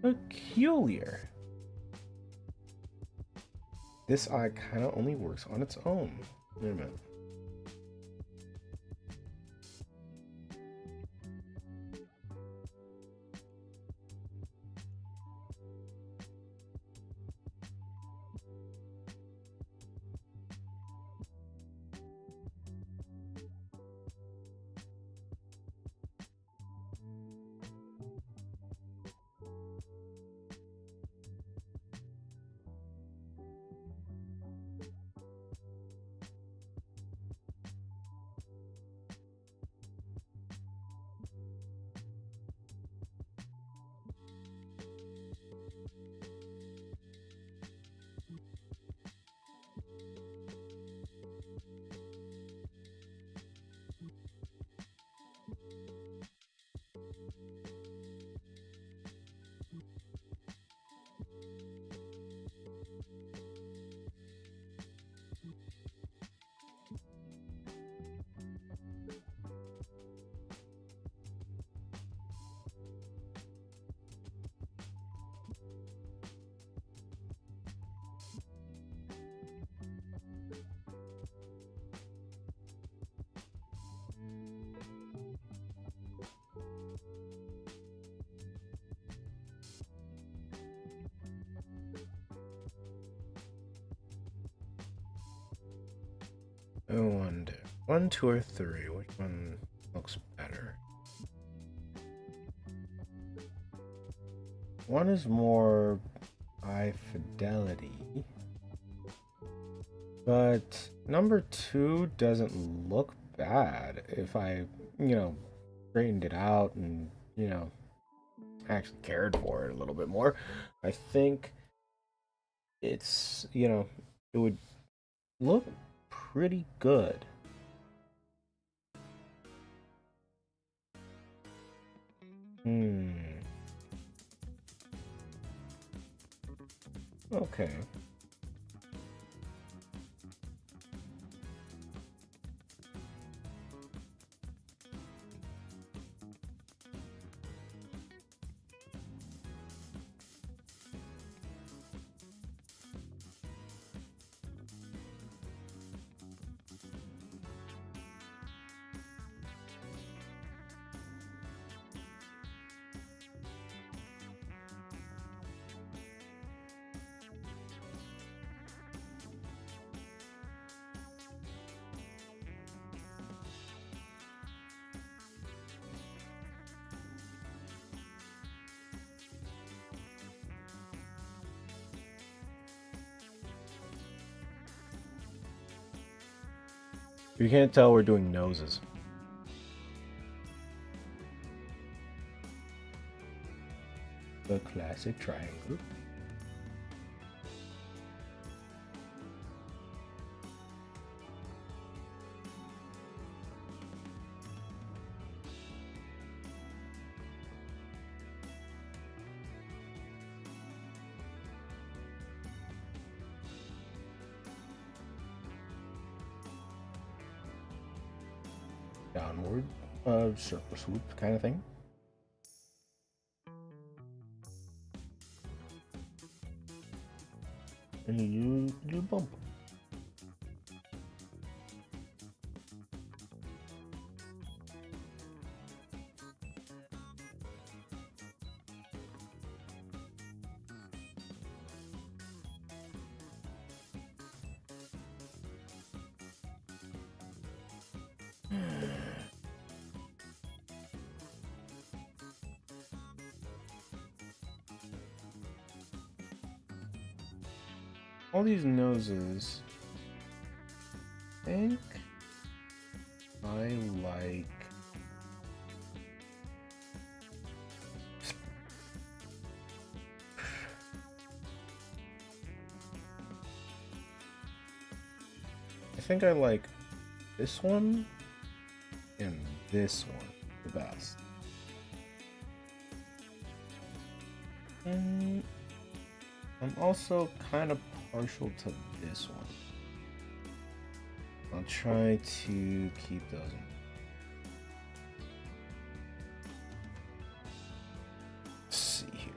Peculiar. This eye kind of only works on its own. Wait a minute. I wonder. 1, 2, or 3. Which one looks better? 1 is more high fidelity. But number 2 doesn't look bad if I, straightened it out and, actually cared for it a little bit more. I think it's, it would look pretty good. Okay. You can't tell we're doing noses. The classic triangle. Downward, circle swoop kind of thing. And you bump. All these noses, I think I like this one and this one the best. And I'm also kind of partial to this one. I'll try to keep those in. Let's see here.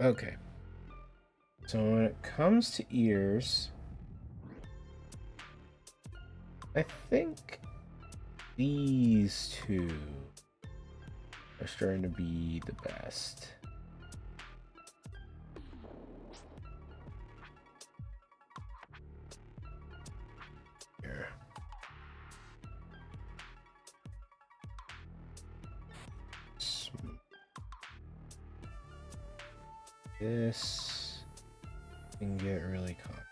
Okay. So when it comes to ears, I think these two are starting to be the best. Here. This can get really complicated.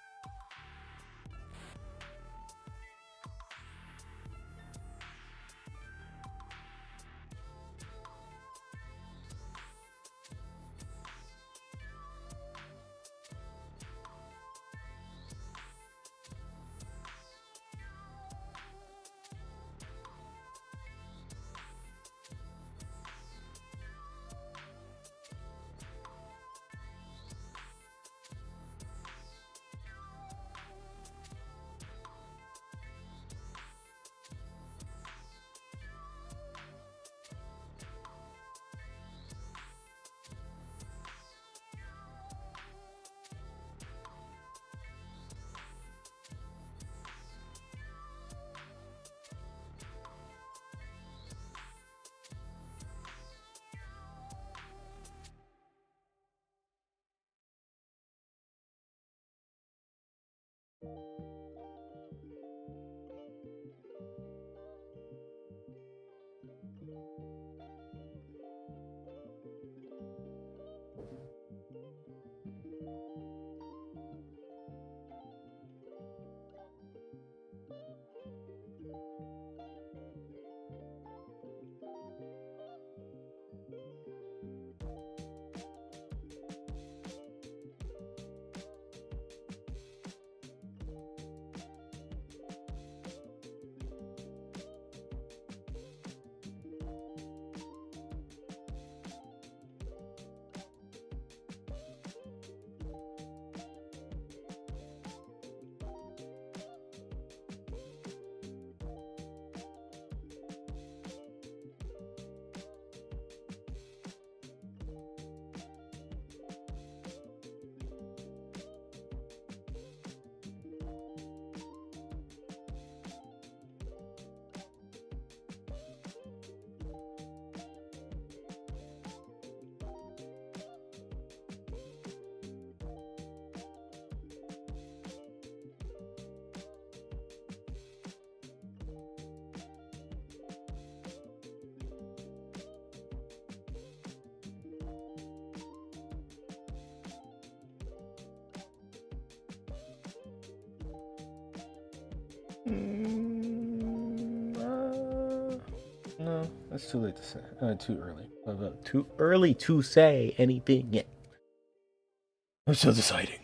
No, that's too late to say. Too early. Too early to say anything yet. I'm still deciding.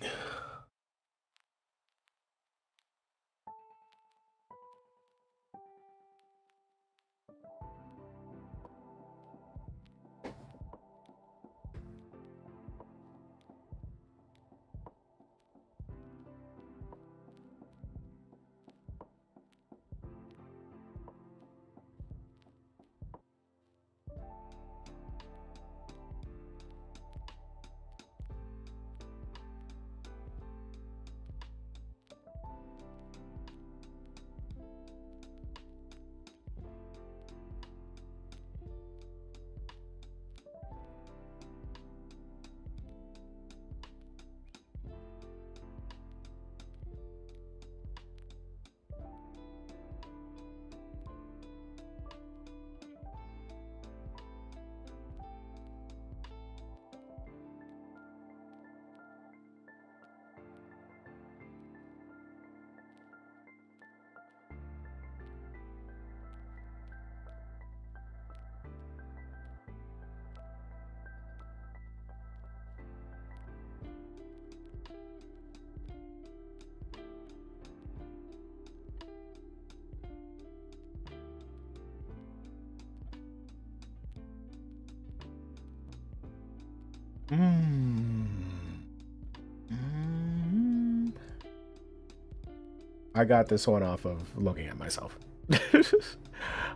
I got this one off of looking at myself.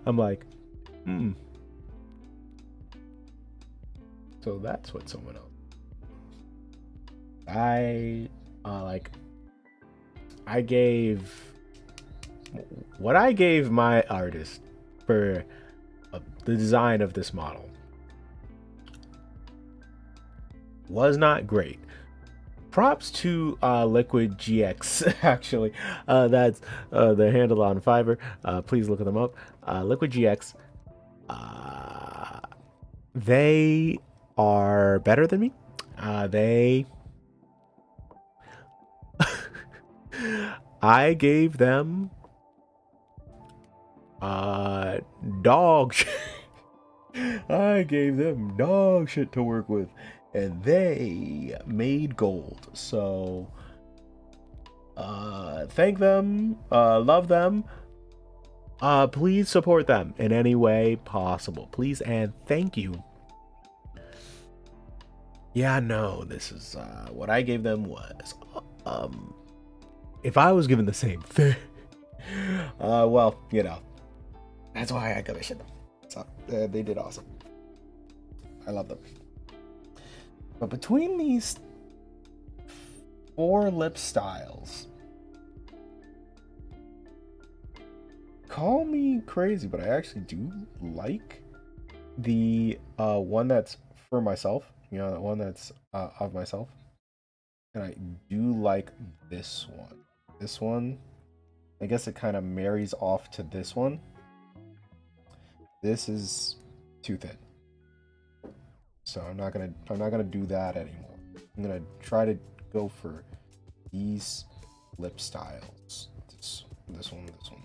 I'm like, so that's what someone else. I gave what I gave my artist for the design of this model was not great. Props to Liquid GX. Actually, that's the handle on Fiverr. Please look them up. Liquid GX. They are better than me. They. I gave them dog shit. I gave them dog shit to work with, and they made gold. So thank them, love them. Please support them in any way possible, please, and thank you. Yeah, no, this is what I gave them was if I was given the same thing, well, you know, that's why I commissioned them. So they did awesome. I love them. But between these 4 lip styles, call me crazy, but I actually do like the one that's for myself. You know, the one that's of myself. And I do like this one. this one. I guess it kind of marries off to this one. This is too thin. So I'm not gonna do that anymore. I'm gonna try to go for these lip styles. This one, this one.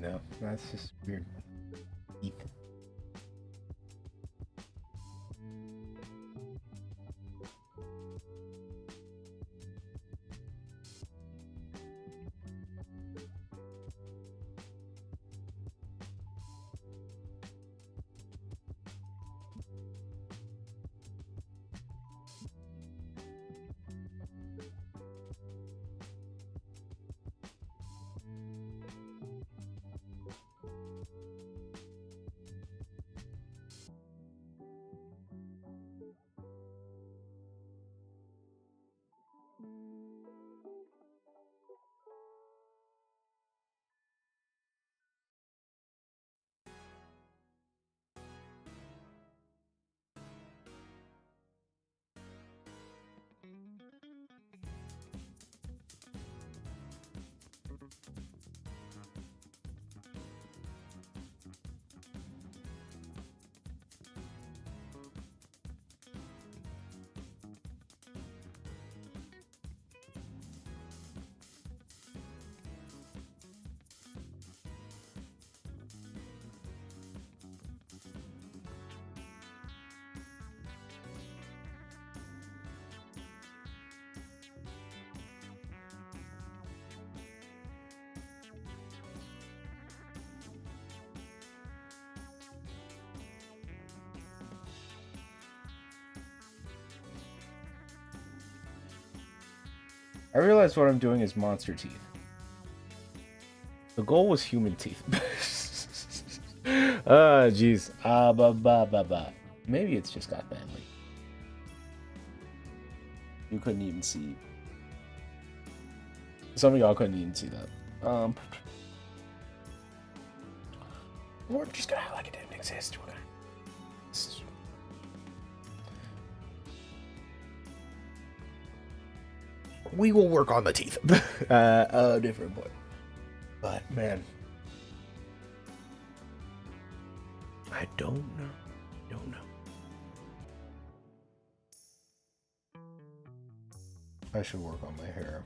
No, that's just weird. Teeth. I realize what I'm doing is monster teeth. The goal was human teeth. Ah, jeez. Ba. Maybe it's just got family. You couldn't even see. Some of y'all couldn't even see that. We're just gonna act like it didn't exist. We're gonna. We will work on the teeth. Different point. But man, I don't know. I should work on my hair.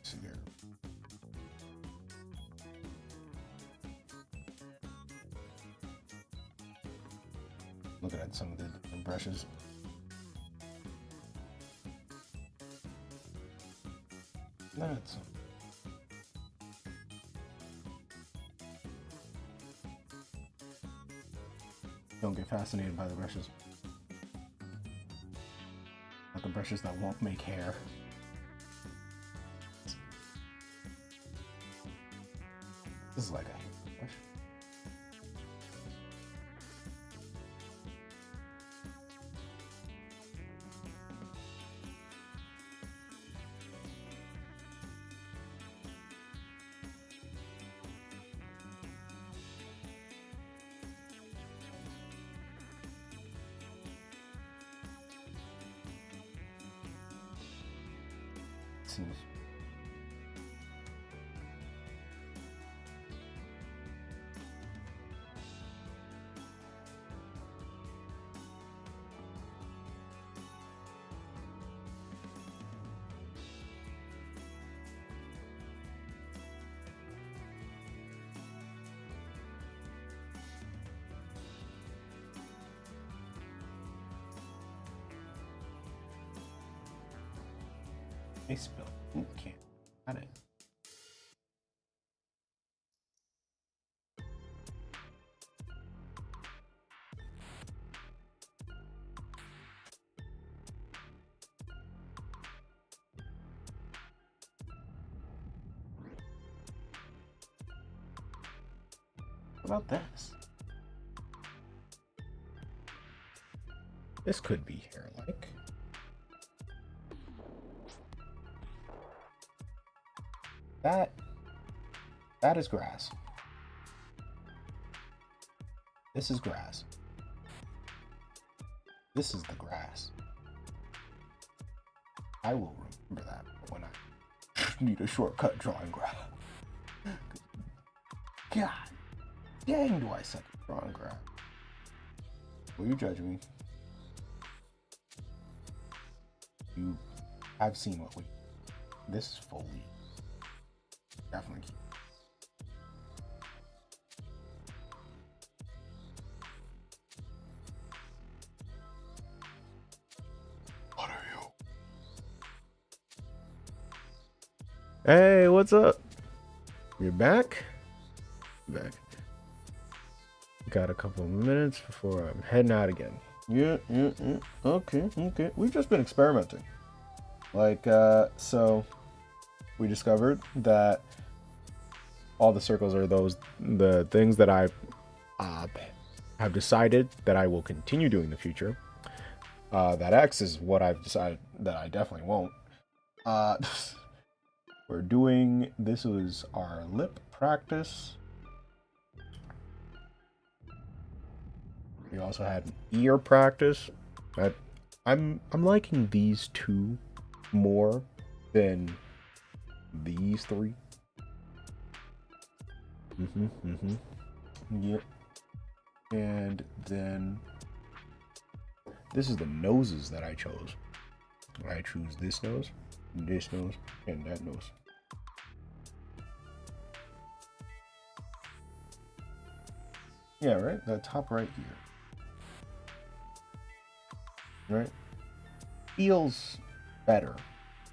See there. Looking at some of the different brushes. That's don't get fascinated by the brushes. Not the brushes that won't make hair. This is like a brush. seems. I spelled can't. Got it. What about this? This could be hair-like. That is grass. This is grass. This is the grass. I will remember that when I need a shortcut drawing grass. God dang, do I suck at drawing grass. Will you judge me? You have seen what we. This is foliage. Definitely keep. What are you? Hey, what's up? You're back? Back. Got a couple of minutes before I'm heading out again. Yeah. Okay. We've just been experimenting. Like, so we discovered that all the circles are the things that I have decided that I will continue doing in the future. That X is what I've decided that I definitely won't. We're doing, this was our lip practice. We also had an ear practice. I'm liking these two more than these three. Yep. And then this is the noses that I chose. I choose this nose, and that nose. Yeah, right? The top right ear. Right? Feels better.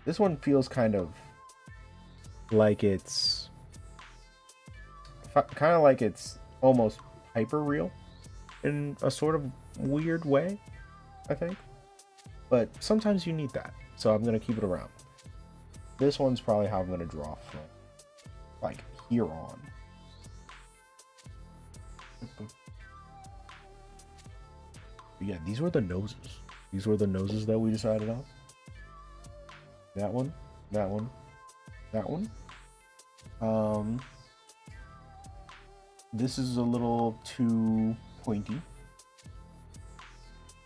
This one feels kind of like it's almost hyper real in a sort of weird way, I think. But sometimes you need that, so I'm gonna keep it around. This one's probably how I'm gonna draw from like here on. But yeah, these were the noses. These were the noses that we decided on. That one, that one, that one. This is a little too pointy.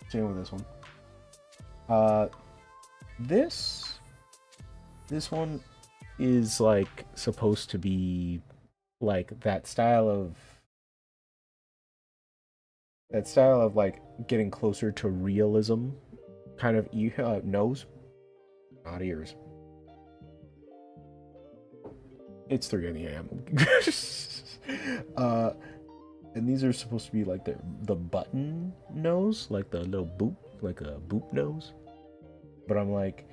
Same with this one. This one is like supposed to be like that style of like getting closer to realism kind of nose, not ears. It's 3 a.m. And these are supposed to be like the button nose, like the little boop, like a boop nose. But I'm like,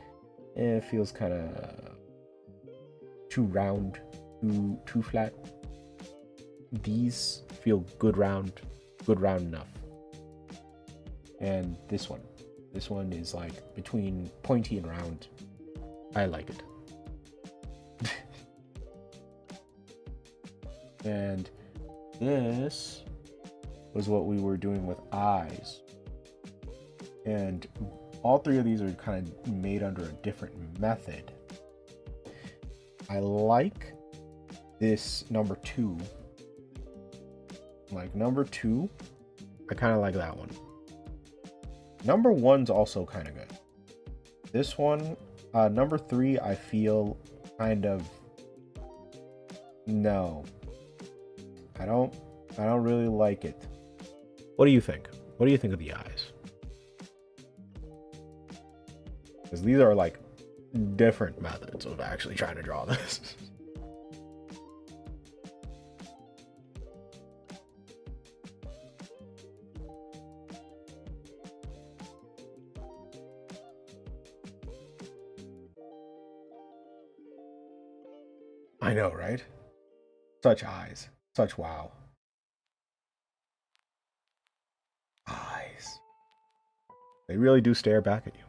it feels kind of too round, too flat. These feel good round enough. And this one is like between pointy and round. I like it. And this was what we were doing with eyes. And all three of these are kind of made under a different method. I like this number 2. Like number 2, I kind of like that one. Number 1's also kind of good. This one Number three, I feel kind of no. I don't really like it. What do you think? What do you think of the eyes? Because these are like different methods of actually trying to draw this. I know, right? Such eyes. Such wow. Eyes. They really do stare back at you.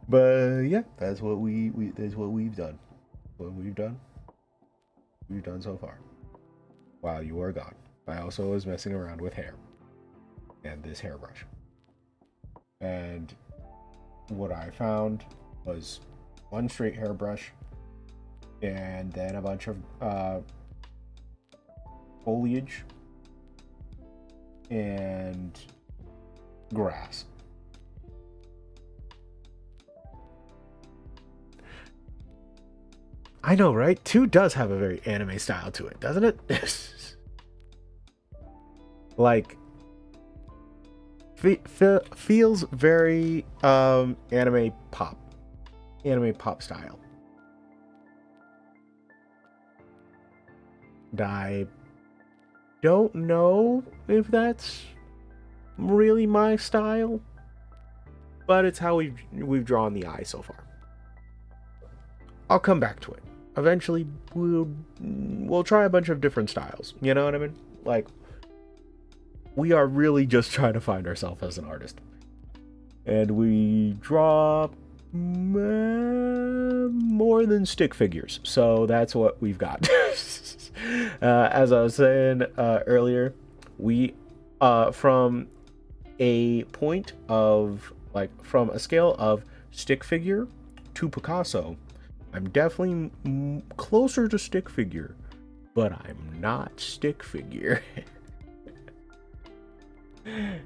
But yeah, that's what that's what we've done. What we've done so far. While you were gone. I also was messing around with hair and this hairbrush. And what I found was one straight hairbrush and then a bunch of foliage and grass. I know, right? 2 does have a very anime style to it, doesn't it? Like, feels very anime pop style. I don't know if that's really my style, but it's how we've drawn the eye so far. I'll come back to it. Eventually, we'll try a bunch of different styles. You know what I mean? Like, we are really just trying to find ourselves as an artist, and we draw more than stick figures. So that's what we've got. As I was saying earlier, we from a point of from a scale of stick figure to Picasso, I'm definitely closer to stick figure, but I'm not stick figure. I'm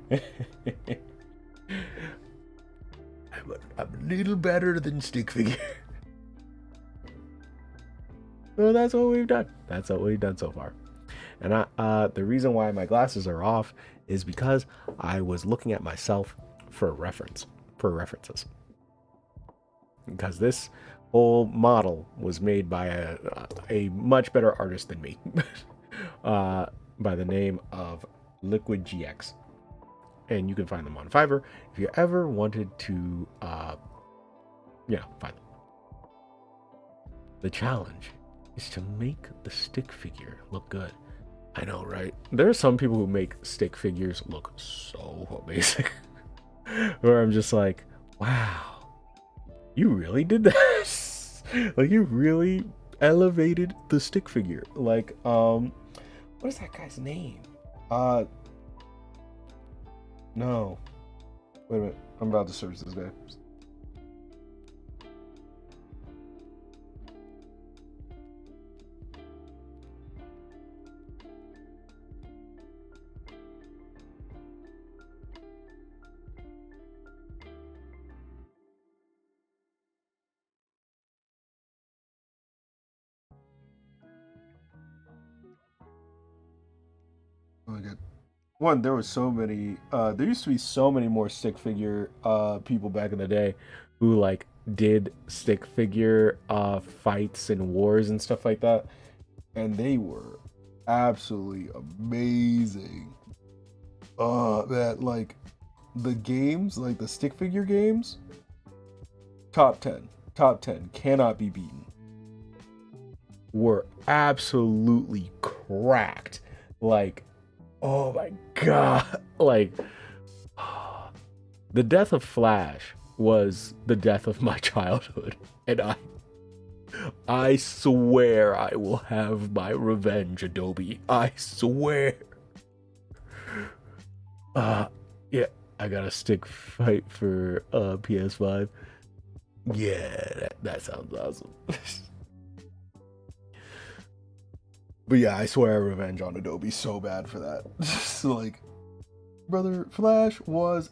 a little better than stick figure. So that's what we've done. That's what we've done so far. And the reason why my glasses are off is because I was looking at myself for references. Because this whole model was made by a much better artist than me, by the name of Liquid GX. And you can find them on Fiverr if you ever wanted to, find them. The challenge is to make the stick figure look good. I know, right? There are some people who make stick figures look so amazing. Where I'm just like, wow, you really did this. Like, you really elevated the stick figure. Like, what is that guy's name? No. Wait a minute. I'm about to search this guy. Oh my god. One, there was so many there used to be so many more stick figure people back in the day who like did stick figure fights and wars and stuff like that. And they were absolutely amazing. That like the games, like the stick figure games, top 10. Top 10 cannot be beaten. Were absolutely cracked. Like, oh my god. Like, the death of Flash was the death of my childhood. And I swear I will have my revenge, Adobe. I swear. Yeah, I got a stick fight for PS5. Yeah, that sounds awesome. But yeah, I swear revenge on Adobe so bad for that. So like, brother, Flash was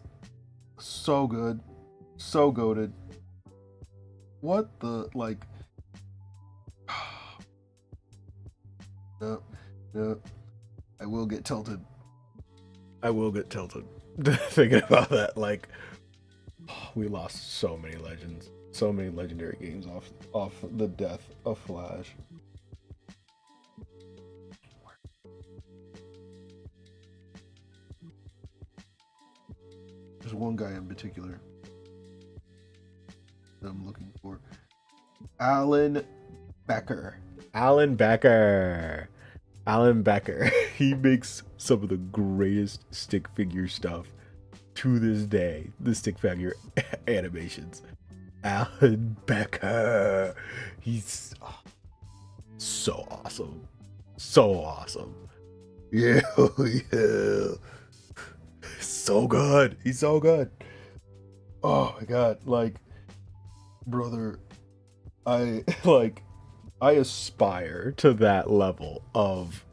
So good. So goated. What the, like... No, no. I will get tilted. I will get tilted. Thinking about that, like... We lost so many legends. So many legendary games off the death of Flash. There's one guy in particular that I'm looking for. Alan Becker. Alan Becker. Alan Becker. He makes some of the greatest stick figure stuff to this day. The stick figure animations. Alan Becker. He's so awesome. So awesome. Yeah, yeah. So good. He's so good. Oh my god, like, brother, I aspire to that level of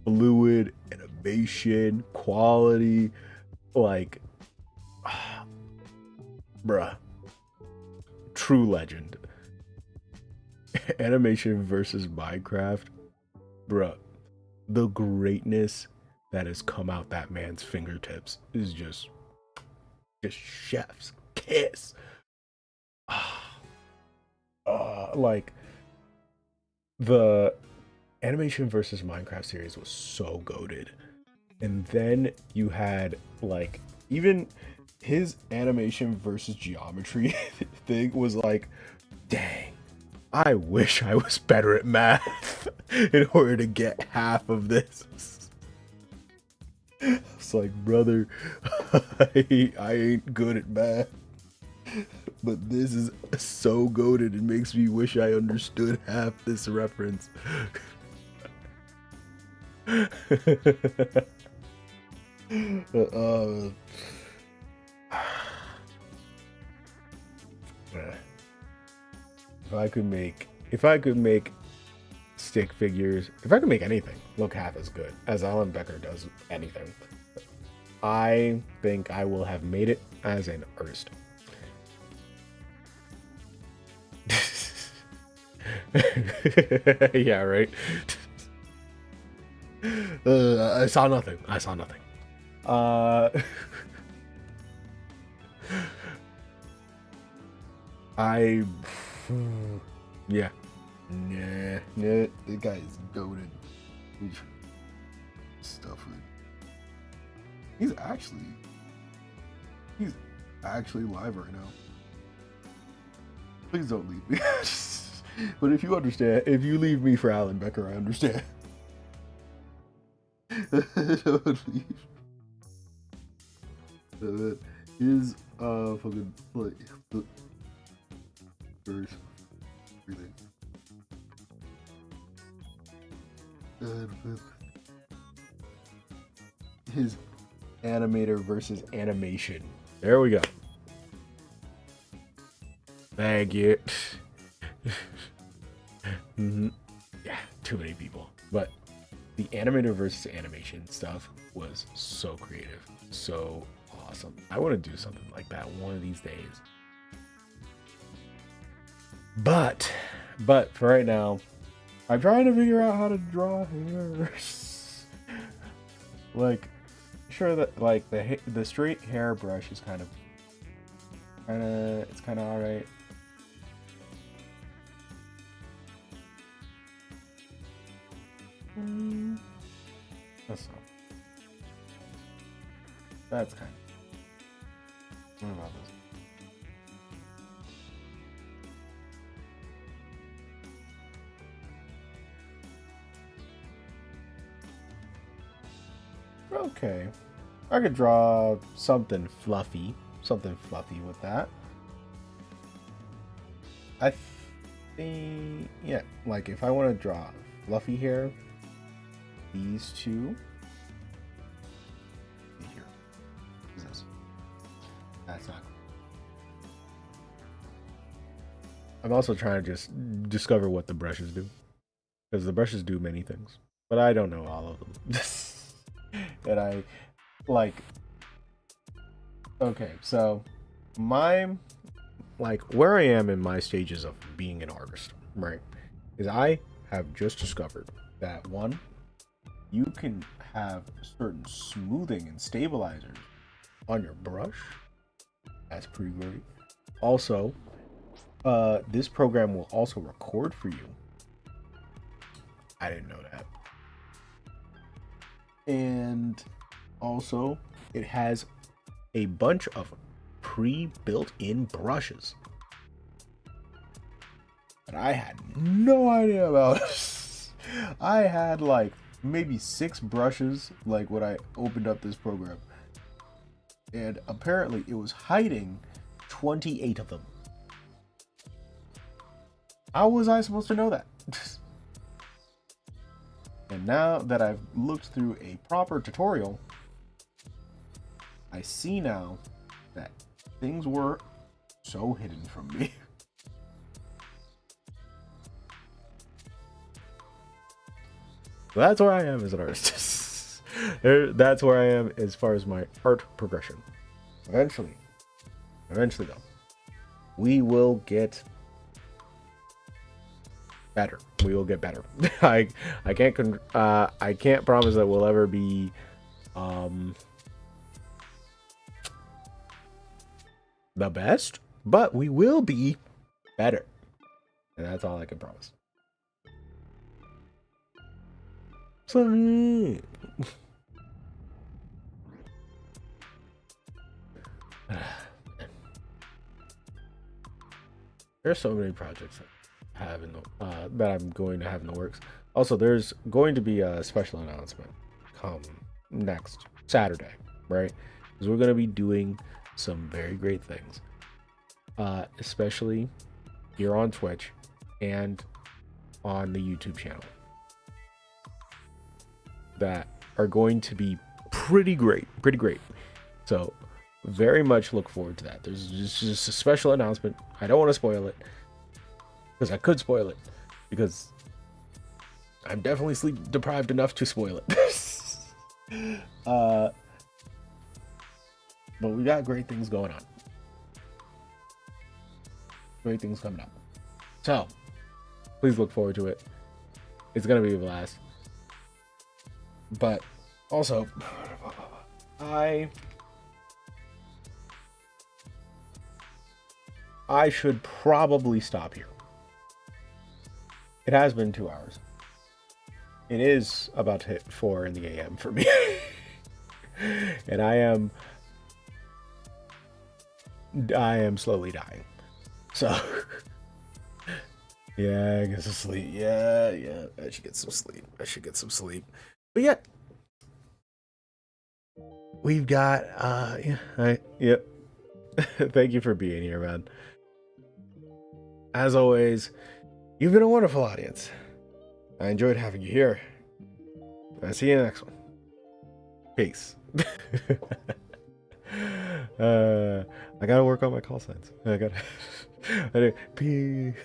fluid animation, quality, like, bruh, true legend. Animation versus Minecraft, bruh, the greatness that has come out that man's fingertips is just chef's kiss. Like, the animation versus Minecraft series was so goated. And then you had, like, even his animation versus geometry thing was like, dang, I wish I was better at math in order to get half of this. It's like, brother, I ain't good at math, but this is so goated. It makes me wish I understood half this reference. If I could make stick figures, if I could make anything look half as good as Alan Becker does anything, I think I will have made it as an artist. Yeah, right. I saw nothing. I saw nothing. Yeah. Nah, the guy is goated. Stuff. He's actually live right now. Please don't leave me. But if you understand, if you leave me for Alan Becker, I understand. Don't leave. His fucking like first everything. His animator versus animation. There we go. Thank you. Yeah, too many people. But the animator versus animation stuff was so creative, so awesome. I want to do something like that one of these days. But for right now, I'm trying to figure out how to draw hairs. Like, sure that like the straight hair brush is kind of all right. That's kind of. What about this? Okay, I could draw something fluffy with that. I think, yeah, like if I want to draw fluffy hair, these two. Here, what is this? That's not. I'm also trying to just discover what the brushes do, because the brushes do many things, but I don't know all of them. That I like. Okay, so my like where I am in my stages of being an artist, right? Is I have just discovered that one, you can have certain smoothing and stabilizers on your brush. That's pretty great. Also, this program will also record for you. I didn't know that. And also, it has a bunch of pre-built-in brushes that I had no idea about. I had like maybe 6 brushes like when I opened up this program, and apparently it was hiding 28 of them. How was I supposed to know that? And now that I've looked through a proper tutorial, I see now that things were so hidden from me. So that's where I am as an artist. That's where I am as far as my art progression. Eventually though, we will get better. We will get better. I can't promise that we'll ever be the best, but we will be better. And that's all I can promise. So there's so many projects that have in the that I'm going to have in the works. Also, there's going to be a special announcement come next Saturday, right? Because we're going to be doing some very great things, especially here on Twitch and on the YouTube channel, that are going to be pretty great. So very much look forward to that. There's just a special announcement. I don't want to spoil it because I could spoil it, because I'm definitely sleep deprived enough to spoil it. But we got great things going on. Great things coming up. So please look forward to it. It's gonna be a blast. But also, I should probably stop here. It has been 2 hours. It is about to hit 4 in the AM for me. And I am slowly dying. So yeah, I get some sleep. Yeah, I should get some sleep. But yeah, we've got yep. Thank you for being here, man. As always, you've been a wonderful audience. I enjoyed having you here. I'll see you in the next one. Peace. I gotta work on my call signs. I gotta peace.